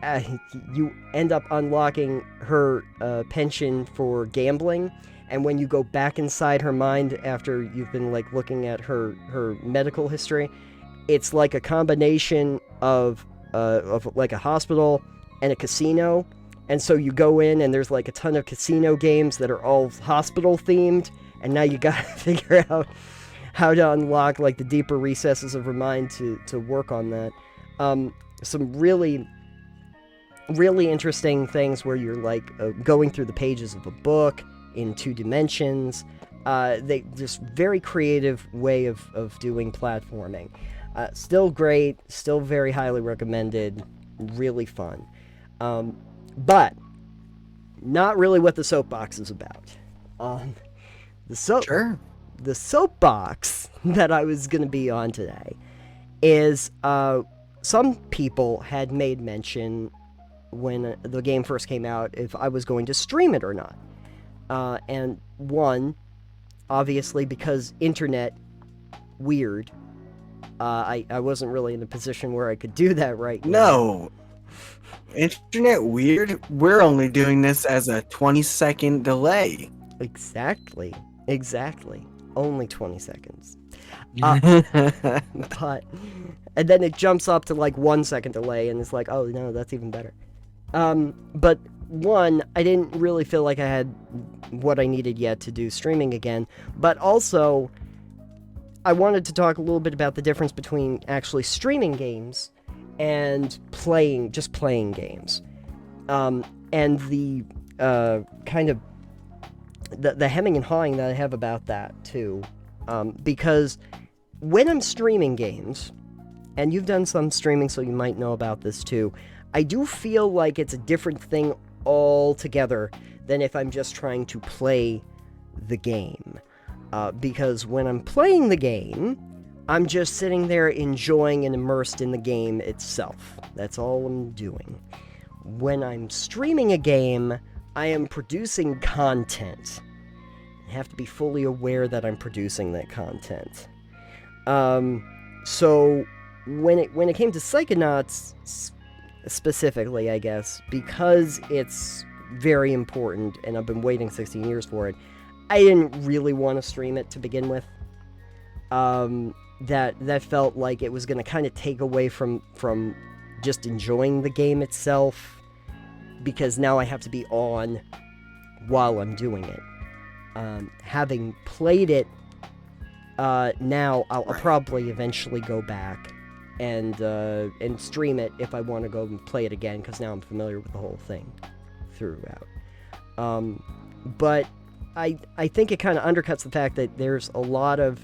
Speaker 1: end up unlocking her penchant for gambling, and when you go back inside her mind after you've been like looking at her medical history, it's like a combination of like a hospital and a casino, and so you go in and there's like a ton of casino games that are all hospital themed, and now you gotta figure out how to unlock like the deeper recesses of her mind to work on that. Some really interesting things where you're like going through the pages of a book in 2 dimensions. They just very creative way of doing platforming. Still great, still very highly recommended, really fun. But not really what the soapbox is about.
Speaker 2: Sure.
Speaker 1: The soapbox that I was going to be on today is some people had made mention when the game first came out if I was going to stream it or not. And one, obviously because internet weird, I wasn't really in a position where I could do that right now.
Speaker 2: No. Internet weird? We're only doing this as a 20-second delay.
Speaker 1: Exactly. Only 20 seconds. But, and then it jumps up to like 1 second delay, and it's like, oh no, that's even better. But one, I didn't really feel like I had what I needed yet to do streaming again, but also I wanted to talk a little bit about the difference between actually streaming games and just playing games. And the kind of the hemming and hawing that I have about that too. Because when I'm streaming games, and you've done some streaming so you might know about this too, I do feel like it's a different thing altogether than if I'm just trying to play the game. Because when I'm playing the game, I'm just sitting there enjoying and immersed in the game itself. That's all I'm doing. When I'm streaming a game, I am producing content. I have to be fully aware that I'm producing that content. So when it came to Psychonauts specifically, I guess, because it's very important and I've been waiting 16 years for it, I didn't really want to stream it to begin with. That felt like it was going to kind of take away from just enjoying the game itself, because now I have to be on while I'm doing it. Having played it, now I'll probably eventually go back and stream it if I want to go and play it again, because now I'm familiar with the whole thing throughout. But I think it kind of undercuts the fact that there's a lot of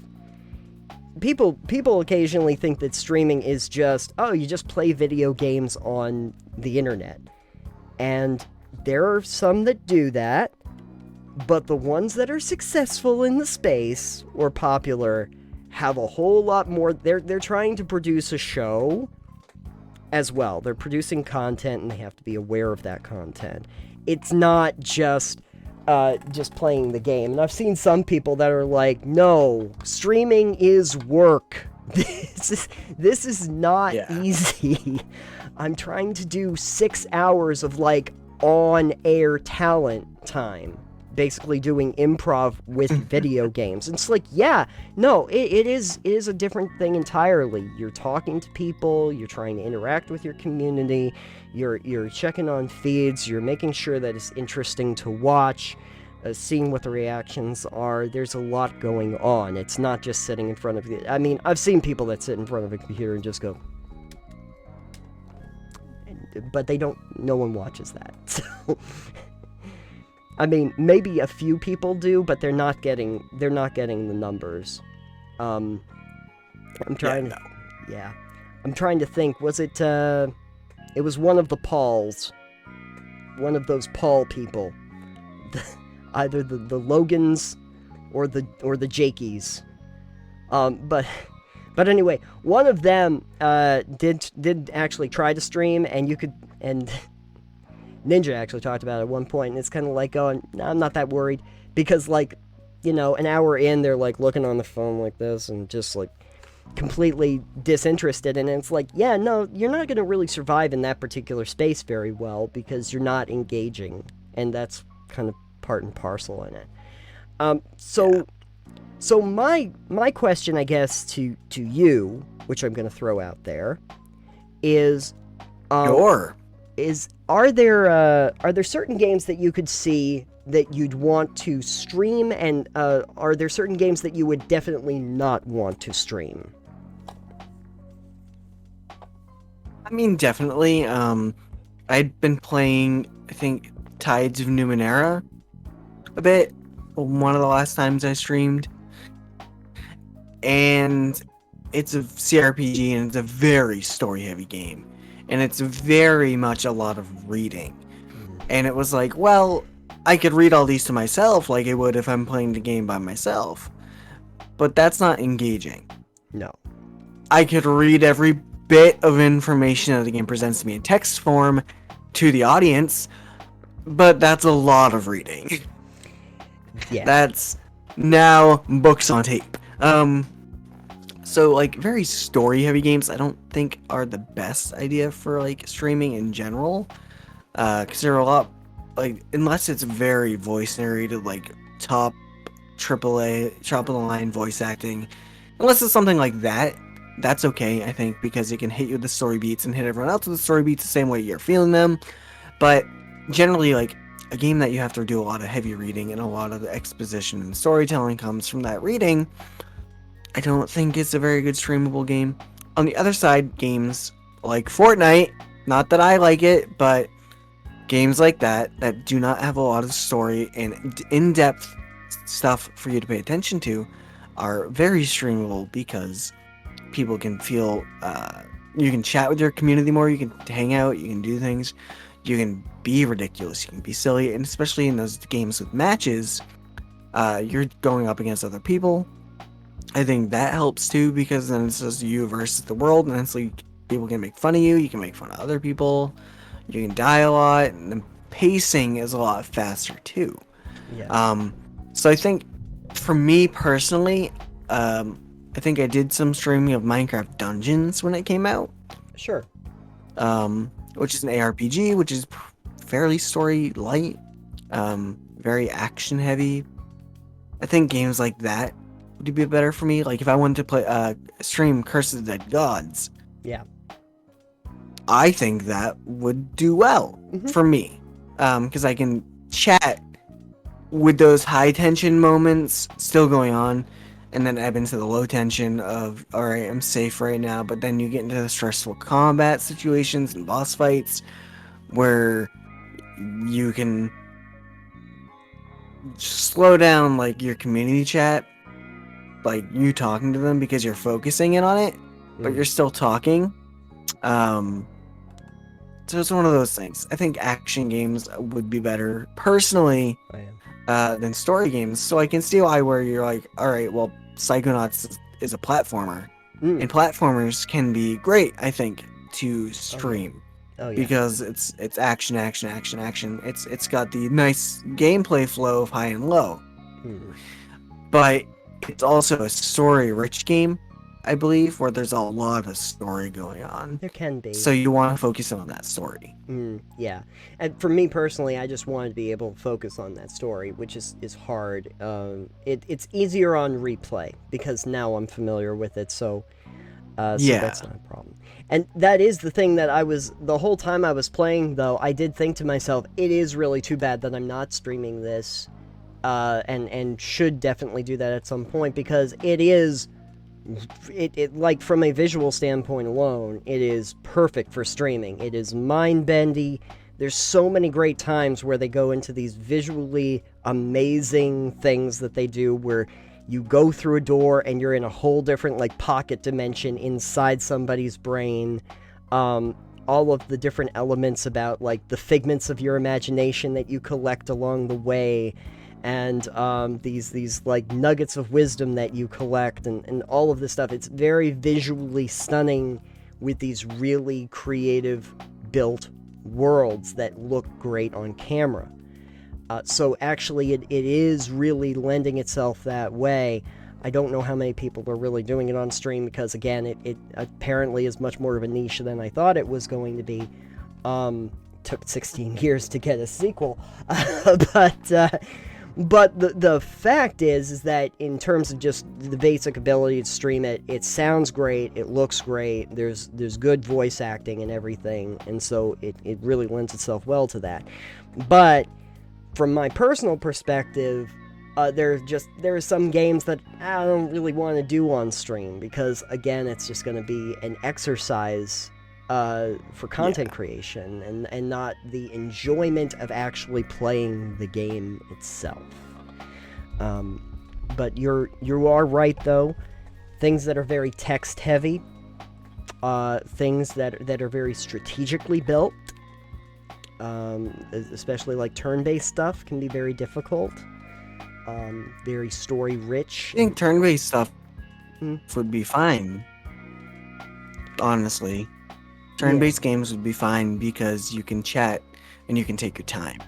Speaker 1: people occasionally think that streaming is just, oh, you just play video games on the internet. And there are some that do that, but the ones that are successful in the space or popular have a whole lot more. They're trying to produce a show as well. They're producing content and they have to be aware of that content. It's not just playing the game. And I've seen some people that are like, no, streaming is work. This is not easy. I'm trying to do 6 hours of like on-air talent time, basically doing improv with video games. And it's like, yeah, no, it is a different thing entirely. You're talking to people, you're trying to interact with your community, you're checking on feeds, you're making sure that it's interesting to watch, seeing what the reactions are. There's a lot going on. It's not just sitting in front of you. I mean, I've seen people that sit in front of a computer and just go, but they don't, no one watches that. So I mean, maybe a few people do, but they're not getting the numbers. I'm trying I'm trying to think, was it was one of the Pauls. One of those Paul people. Either the Logans or the Jakeys. But anyway, one of them did actually try to stream, and Ninja actually talked about it at one point, and it's kind of like going, no, I'm not that worried, because like, you know, an hour in, they're like looking on the phone like this and just like completely disinterested, and it's like, yeah, no, you're not going to really survive in that particular space very well because you're not engaging, and that's kind of part and parcel in it. So my question, I guess, to you, which I'm going to throw out there, is are there certain games that you could see that you'd want to stream, and are there certain games that you would definitely not want to stream?
Speaker 2: I mean, definitely. I'd been playing, I think, Tides of Numenera a bit. One of the last times I streamed. And it's a CRPG, and it's a very story-heavy game. And it's very much a lot of reading. And it was like, well, I could read all these to myself like I would if I'm playing the game by myself. But that's not engaging.
Speaker 1: No.
Speaker 2: I could read every bit of information that the game presents to me in text form to the audience, but that's a lot of reading.
Speaker 1: Yeah.
Speaker 2: That's now books on tape. So like very story heavy games I don't think are the best idea for like streaming in general. Cause there are a lot, like, unless it's very voice narrated, like top AAA, top of the line voice acting, unless it's something like that, that's okay, I think, because it can hit you with the story beats and hit everyone else with the story beats the same way you're feeling them. But generally, like, a game that you have to do a lot of heavy reading and a lot of the exposition and storytelling comes from that reading, I don't think it's a very good streamable game. On the other side, games like Fortnite, not that I like it, but games like that do not have a lot of story and in-depth stuff for you to pay attention to are very streamable because people can feel, you can chat with your community more, you can hang out, you can do things, you can be ridiculous, you can be silly, and especially in those games with matches, you're going up against other people. I think that helps too, because then it's just you versus the world, and it's like people can make fun of you, you can make fun of other people, you can die a lot, and the pacing is a lot faster too.
Speaker 1: Yeah.
Speaker 2: So I think for me personally, I think I did some streaming of Minecraft Dungeons when it came out.
Speaker 1: Sure.
Speaker 2: Which is an ARPG, which is fairly story light, very action heavy. I think games like that would be better for me. Like if I wanted to play stream Curse of the Dead Gods,
Speaker 1: Yeah.
Speaker 2: I think that would do well for me, because I can chat with those high tension moments still going on, and then ebb into the low tension of, all right, I'm safe right now. But then you get into the stressful combat situations and boss fights where you can slow down like your community chat, like you talking to them because you're focusing in on it, but you're still talking. So it's one of those things. I think action games would be better personally than story games. So I can see why where you're like, all right, well, Psychonauts is a platformer, and platformers can be great, I think, to stream.
Speaker 1: Oh, yeah.
Speaker 2: Because it's action. It's got the nice gameplay flow of high and low, but it's also a story-rich game, I believe, where there's a lot of story going on.
Speaker 1: There can be.
Speaker 2: So you want to focus on that story.
Speaker 1: Yeah. And for me personally, I just wanted to be able to focus on that story, which is hard. It's easier on replay because now I'm familiar with it, so that's not a problem. And that is the thing that the whole time I was playing, though, I did think to myself, it is really too bad that I'm not streaming this, and should definitely do that at some point, because it like from a visual standpoint alone, it is perfect for streaming. It is mind-bendy. There's so many great times where they go into these visually amazing things that they do, where you go through a door and you're in a whole different like pocket dimension inside somebody's brain. All of the different elements about like the figments of your imagination that you collect along the way, and these like nuggets of wisdom that you collect, and all of this stuff. It's very visually stunning with these really creative built worlds that look great on camera. So actually it is really lending itself that way. I don't know how many people are really doing it on stream, because again, it apparently is much more of a niche than I thought it was going to be. Took 16 years to get a sequel. But the fact is that in terms of just the basic ability to stream it, it sounds great, it looks great, there's good voice acting and everything, and so it really lends itself well to that. But from my personal perspective, there are some games that I don't really want to do on stream, because again, it's just going to be an exercise for content creation, and not the enjoyment of actually playing the game itself. But you are right, though. Things that are very text heavy, things that are very strategically built, especially like turn-based stuff, can be very difficult. Very story rich.
Speaker 2: I think turn-based stuff would be fine, honestly. Turn-based games would be fine because you can chat and you can take your time.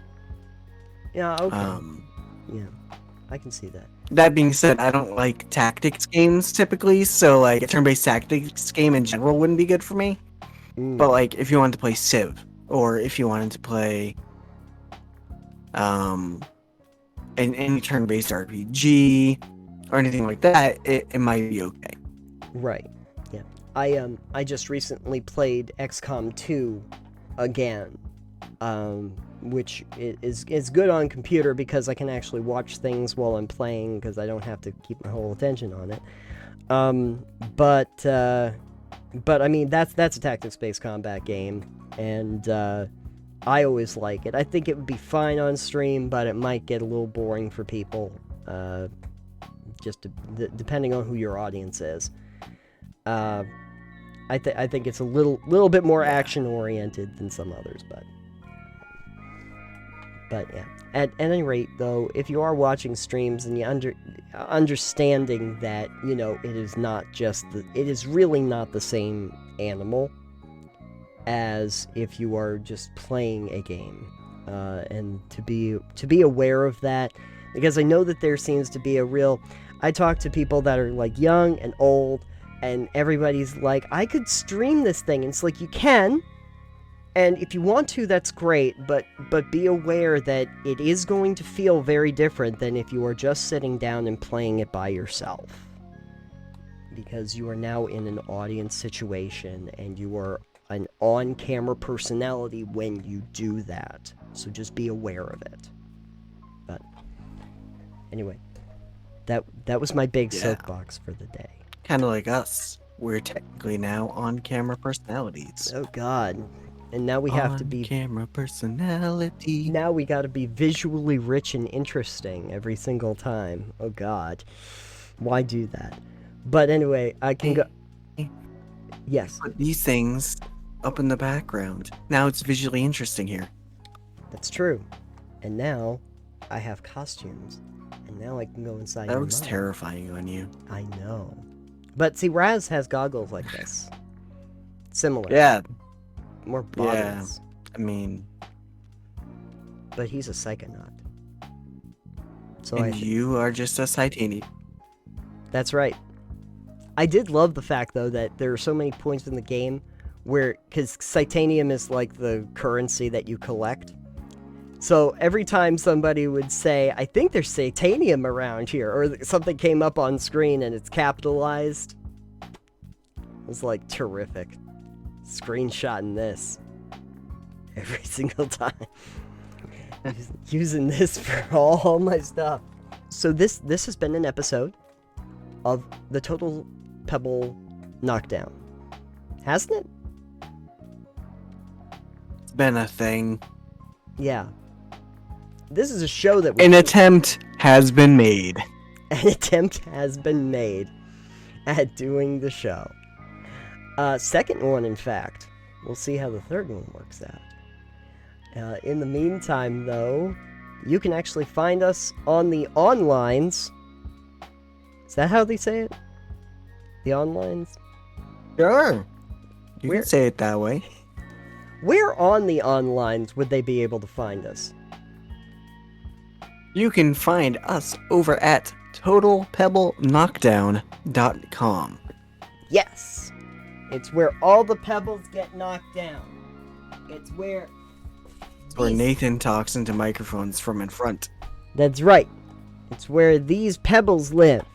Speaker 1: Yeah, okay. Yeah, I can see that.
Speaker 2: That being said, I don't like tactics games typically, so like a turn-based tactics game in general wouldn't be good for me. But like if you wanted to play Civ, or if you wanted to play any turn-based RPG or anything like that, it might be okay.
Speaker 1: Right. Yeah. I just recently played XCOM 2 again, which is good on computer because I can actually watch things while I'm playing, because I don't have to keep my whole attention on it. But I mean, that's a tactics-based combat game, and I always like it. I think it would be fine on stream, but it might get a little boring for people, depending on who your audience is. I think it's a little bit more action-oriented than some others, but yeah. At any rate, though, if you are watching streams and you understanding that, you know, it is really not the same animal as if you are just playing a game, and to be aware of that, because I know that there seems to be a real, I talk to people that are like young and old, and everybody's like, I could stream this thing. And it's like, you can, and if you want to, that's great, but be aware that it is going to feel very different than if you are just sitting down and playing it by yourself. Because you are now in an audience situation, and you are an on-camera personality when you do that. So just be aware of it. But anyway, that was my big soapbox for the day.
Speaker 2: Kind of like us. We're technically now on-camera personalities.
Speaker 1: Oh God. And now we have to be
Speaker 2: on-camera personality.
Speaker 1: Now we got to be visually rich and interesting every single time. Oh God. Why do that? But anyway, I can go. Yes.
Speaker 2: Put these things up in the background. Now it's visually interesting here.
Speaker 1: That's true. And now I have costumes. And now I can go inside.
Speaker 2: That looks terrifying on you.
Speaker 1: I know. But see, Raz has goggles like this. Similar.
Speaker 2: Yeah.
Speaker 1: More bottles.
Speaker 2: Yeah. I mean.
Speaker 1: But he's a psychonaut. So
Speaker 2: and you are just a Titanium.
Speaker 1: That's right. I did love the fact, though, that there are so many points in the game where, because Titanium is like the currency that you collect. So every time somebody would say, I think there's Titanium around here, or something came up on screen and it's capitalized, it was like terrific. Screenshotting this every single time. Using this for all my stuff. So this has been an episode of the Total Pebble Knockdown. Hasn't it?
Speaker 2: It's been a thing.
Speaker 1: Yeah. This is a show that
Speaker 2: An attempt has been made.
Speaker 1: An attempt has been made at doing the show. Second one, in fact. We'll see how the third one works out. In the meantime, though, you can actually find us on the onlines. Is that how they say it? The onlines?
Speaker 2: Sure. You can say it that way.
Speaker 1: Where on the onlines would they be able to find us?
Speaker 2: You can find us over at totalpebbleknockdown.com.
Speaker 1: Yes. It's where all the pebbles get knocked down. It's where
Speaker 2: Nathan talks into microphones from in front.
Speaker 1: That's right. It's where these pebbles live.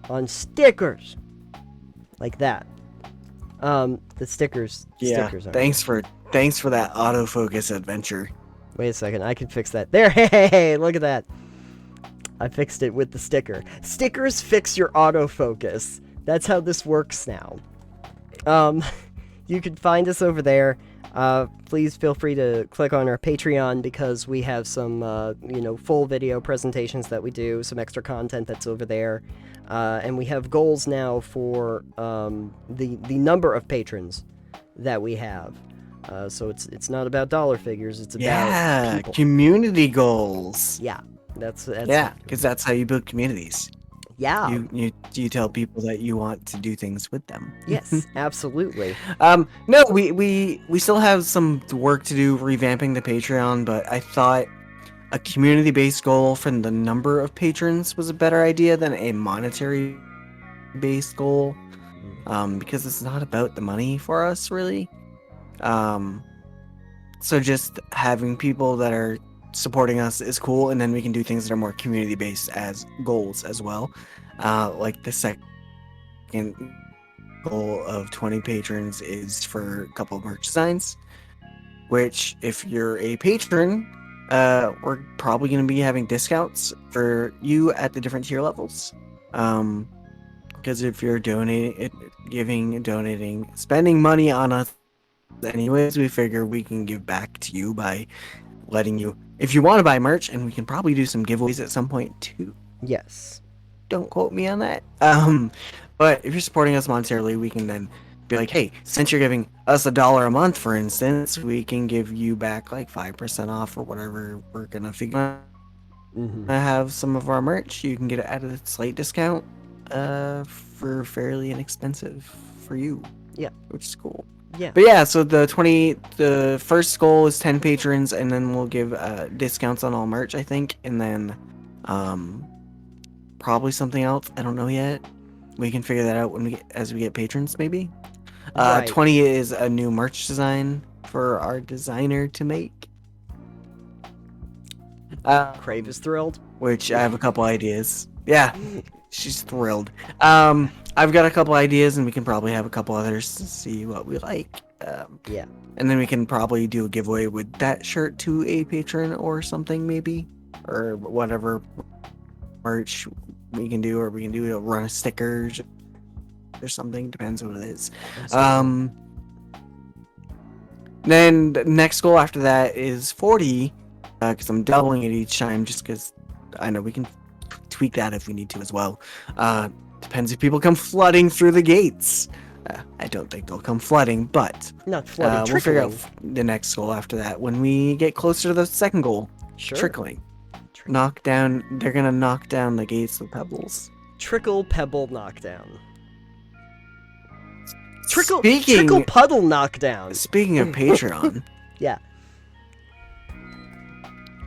Speaker 1: On stickers. Like that. The stickers.
Speaker 2: Yeah.
Speaker 1: Stickers
Speaker 2: Thanks for that autofocus adventure.
Speaker 1: Wait a second. I can fix that. There. Hey, look at that. I fixed it with the sticker. Stickers fix your autofocus. That's how this works now. You can find us over there. Please feel free to click on our Patreon because we have some, full video presentations that we do, some extra content that's over there. And we have goals now for the number of patrons that we have. So it's not about dollar figures, it's about people.
Speaker 2: Community goals.
Speaker 1: Yeah, that's
Speaker 2: because that's how you build communities.
Speaker 1: Yeah.
Speaker 2: You tell people that you want to do things with them.
Speaker 1: Yes, absolutely.
Speaker 2: No, we still have some work to do revamping the Patreon, but I thought a community-based goal for the number of patrons was a better idea than a monetary-based goal, because it's not about the money for us, really. So just having people that are supporting us is cool, and then we can do things that are more community-based as goals as well. Like the second goal of 20 patrons is for a couple of merch designs, which if you're a patron, we're probably going to be having discounts for you at the different tier levels. Because if you're donating, spending money on us anyways, we figure we can give back to you by letting you, if you want to buy merch, and we can probably do some giveaways at some point too.
Speaker 1: Yes.
Speaker 2: Don't quote me on that. But if you're supporting us monetarily, we can then be like, hey, since you're giving us $1 a month, for instance, we can give you back like 5% off or whatever. We're gonna figure out have some of our merch. You can get it at a slight discount for fairly inexpensive for you.
Speaker 1: Yeah.
Speaker 2: Which is cool.
Speaker 1: Yeah.
Speaker 2: But yeah, so the first goal is 10 patrons, and then we'll give discounts on all merch, I think, and then probably something else. I don't know yet. We can figure that out as we get patrons, maybe.
Speaker 1: Right.
Speaker 2: 20 is a new merch design for our designer to make.
Speaker 1: Crave is thrilled.
Speaker 2: Which I have a couple ideas. Yeah, she's thrilled. I've got a couple ideas, and we can probably have a couple others to see what we like.
Speaker 1: Yeah.
Speaker 2: And then we can probably do a giveaway with that shirt to a patron or something, maybe, or whatever merch we can do, or we can do a run of stickers or something. Depends what it is. Then the next goal after that is 40, because I'm doubling it each time, just because I know we can tweak that if we need to as well. Depends if people come flooding through the gates. I don't think they'll come flooding, but
Speaker 1: Not flooding,
Speaker 2: we'll figure
Speaker 1: trickling.
Speaker 2: out the next goal after that when we get closer to the second goal.
Speaker 1: Sure.
Speaker 2: Trickling. Knock down. They're gonna knock down the gates with pebbles.
Speaker 1: Trickle Pebble Knockdown. Trickle Puddle Knockdown.
Speaker 2: Speaking of Patreon.
Speaker 1: Yeah.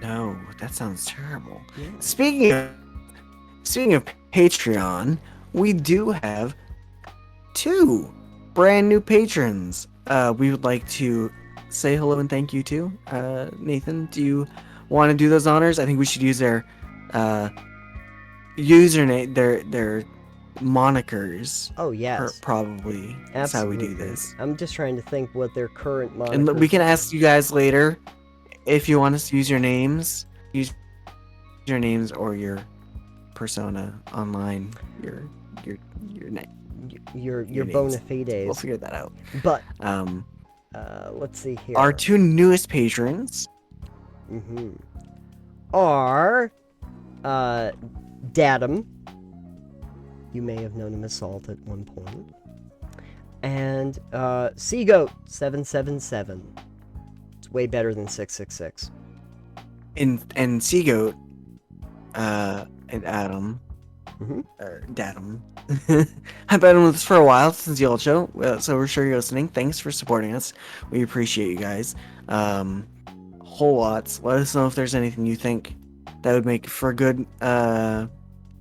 Speaker 2: No, that sounds terrible.
Speaker 1: Yeah.
Speaker 2: Speaking of Patreon, we do have 2 brand new patrons. We would like to say hello and thank you to. Nathan, do you want to do those honors? I think we should use their username, their monikers.
Speaker 1: Oh, yes.
Speaker 2: Probably. That's how we do this.
Speaker 1: I'm just trying to think what their current moniker.
Speaker 2: And we can ask you guys later if you want us to use your names. Use your names or your persona online. Your name.
Speaker 1: Your
Speaker 2: names.
Speaker 1: bona fides.
Speaker 2: We'll figure that out.
Speaker 1: But let's see here.
Speaker 2: Our 2 newest patrons
Speaker 1: are Datum. You may have known him as Salt at one point. And Seagoat777. It's way better than 666.
Speaker 2: And Seagoat and Adam. Or Datum. I've been with us for a while since the old show, so we're sure you're listening. Thanks for supporting us. We appreciate you guys. Whole lots. Let us know if there's anything you think that would make for good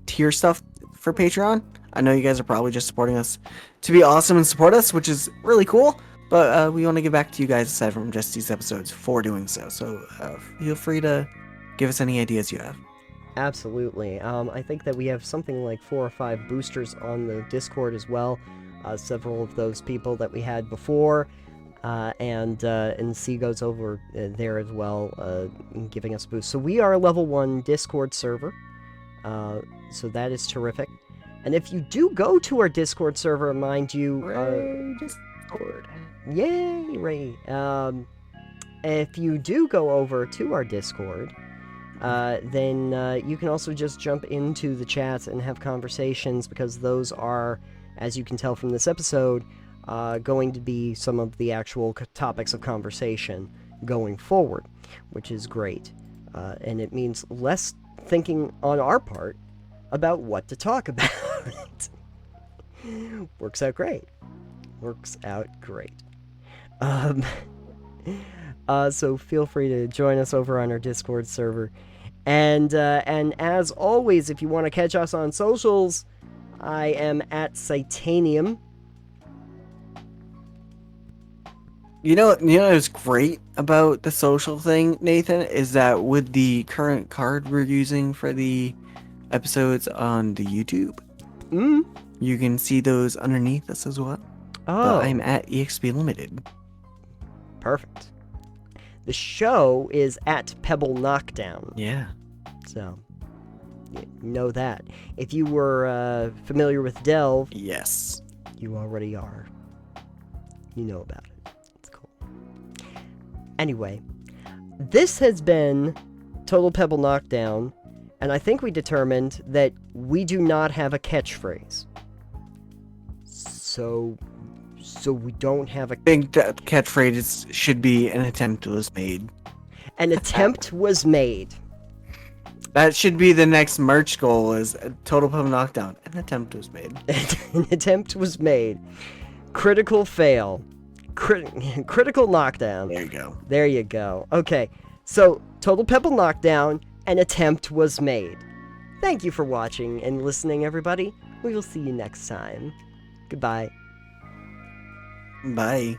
Speaker 2: tier stuff for Patreon. I know you guys are probably just supporting us to be awesome and support us, which is really cool, but we want to give back to you guys aside from just these episodes for doing so. So feel free to give us any ideas you have.
Speaker 1: Absolutely. I think that we have something like 4 or 5 boosters on the Discord as well. Several of those people that we had before, and C goes over there as well, giving us boosts. So we are a level 1 Discord server, so that is terrific. And if you do go to our Discord server, mind you,
Speaker 2: Discord.
Speaker 1: Yay, Ray! If you do go over to our Discord, then you can also just jump into the chats and have conversations, because those are, as you can tell from this episode, going to be some of the actual topics of conversation going forward, which is great. And it means less thinking on our part about what to talk about. Works out great. So feel free to join us over on our Discord server. And as always, if you want to catch us on socials, I am at Cytanium.
Speaker 2: You know what's great about the social thing, Nathan, is that with the current card we're using for the episodes on the YouTube, you can see those underneath us as well.
Speaker 1: Oh,
Speaker 2: I'm at EXP Limited.
Speaker 1: Perfect. The show is at Pebble Knockdown.
Speaker 2: Yeah.
Speaker 1: So, know that. If you were familiar with Delve,
Speaker 2: Yes.
Speaker 1: you already are. You know about it. It's cool. Anyway, this has been Total Pebble Knockdown, and I think we determined that we do not have a catchphrase. So we don't have a...
Speaker 2: I think that catchphrase should be an attempt was made.
Speaker 1: An attempt was made.
Speaker 2: That should be the next merch goal, is a Total Pebble Knockdown. An attempt was made.
Speaker 1: An attempt was made. Critical fail. Critical knockdown.
Speaker 2: There you go.
Speaker 1: There you go. Okay, so Total Pebble Knockdown, an attempt was made. Thank you for watching and listening, everybody. We will see you next time. Goodbye.
Speaker 2: Bye.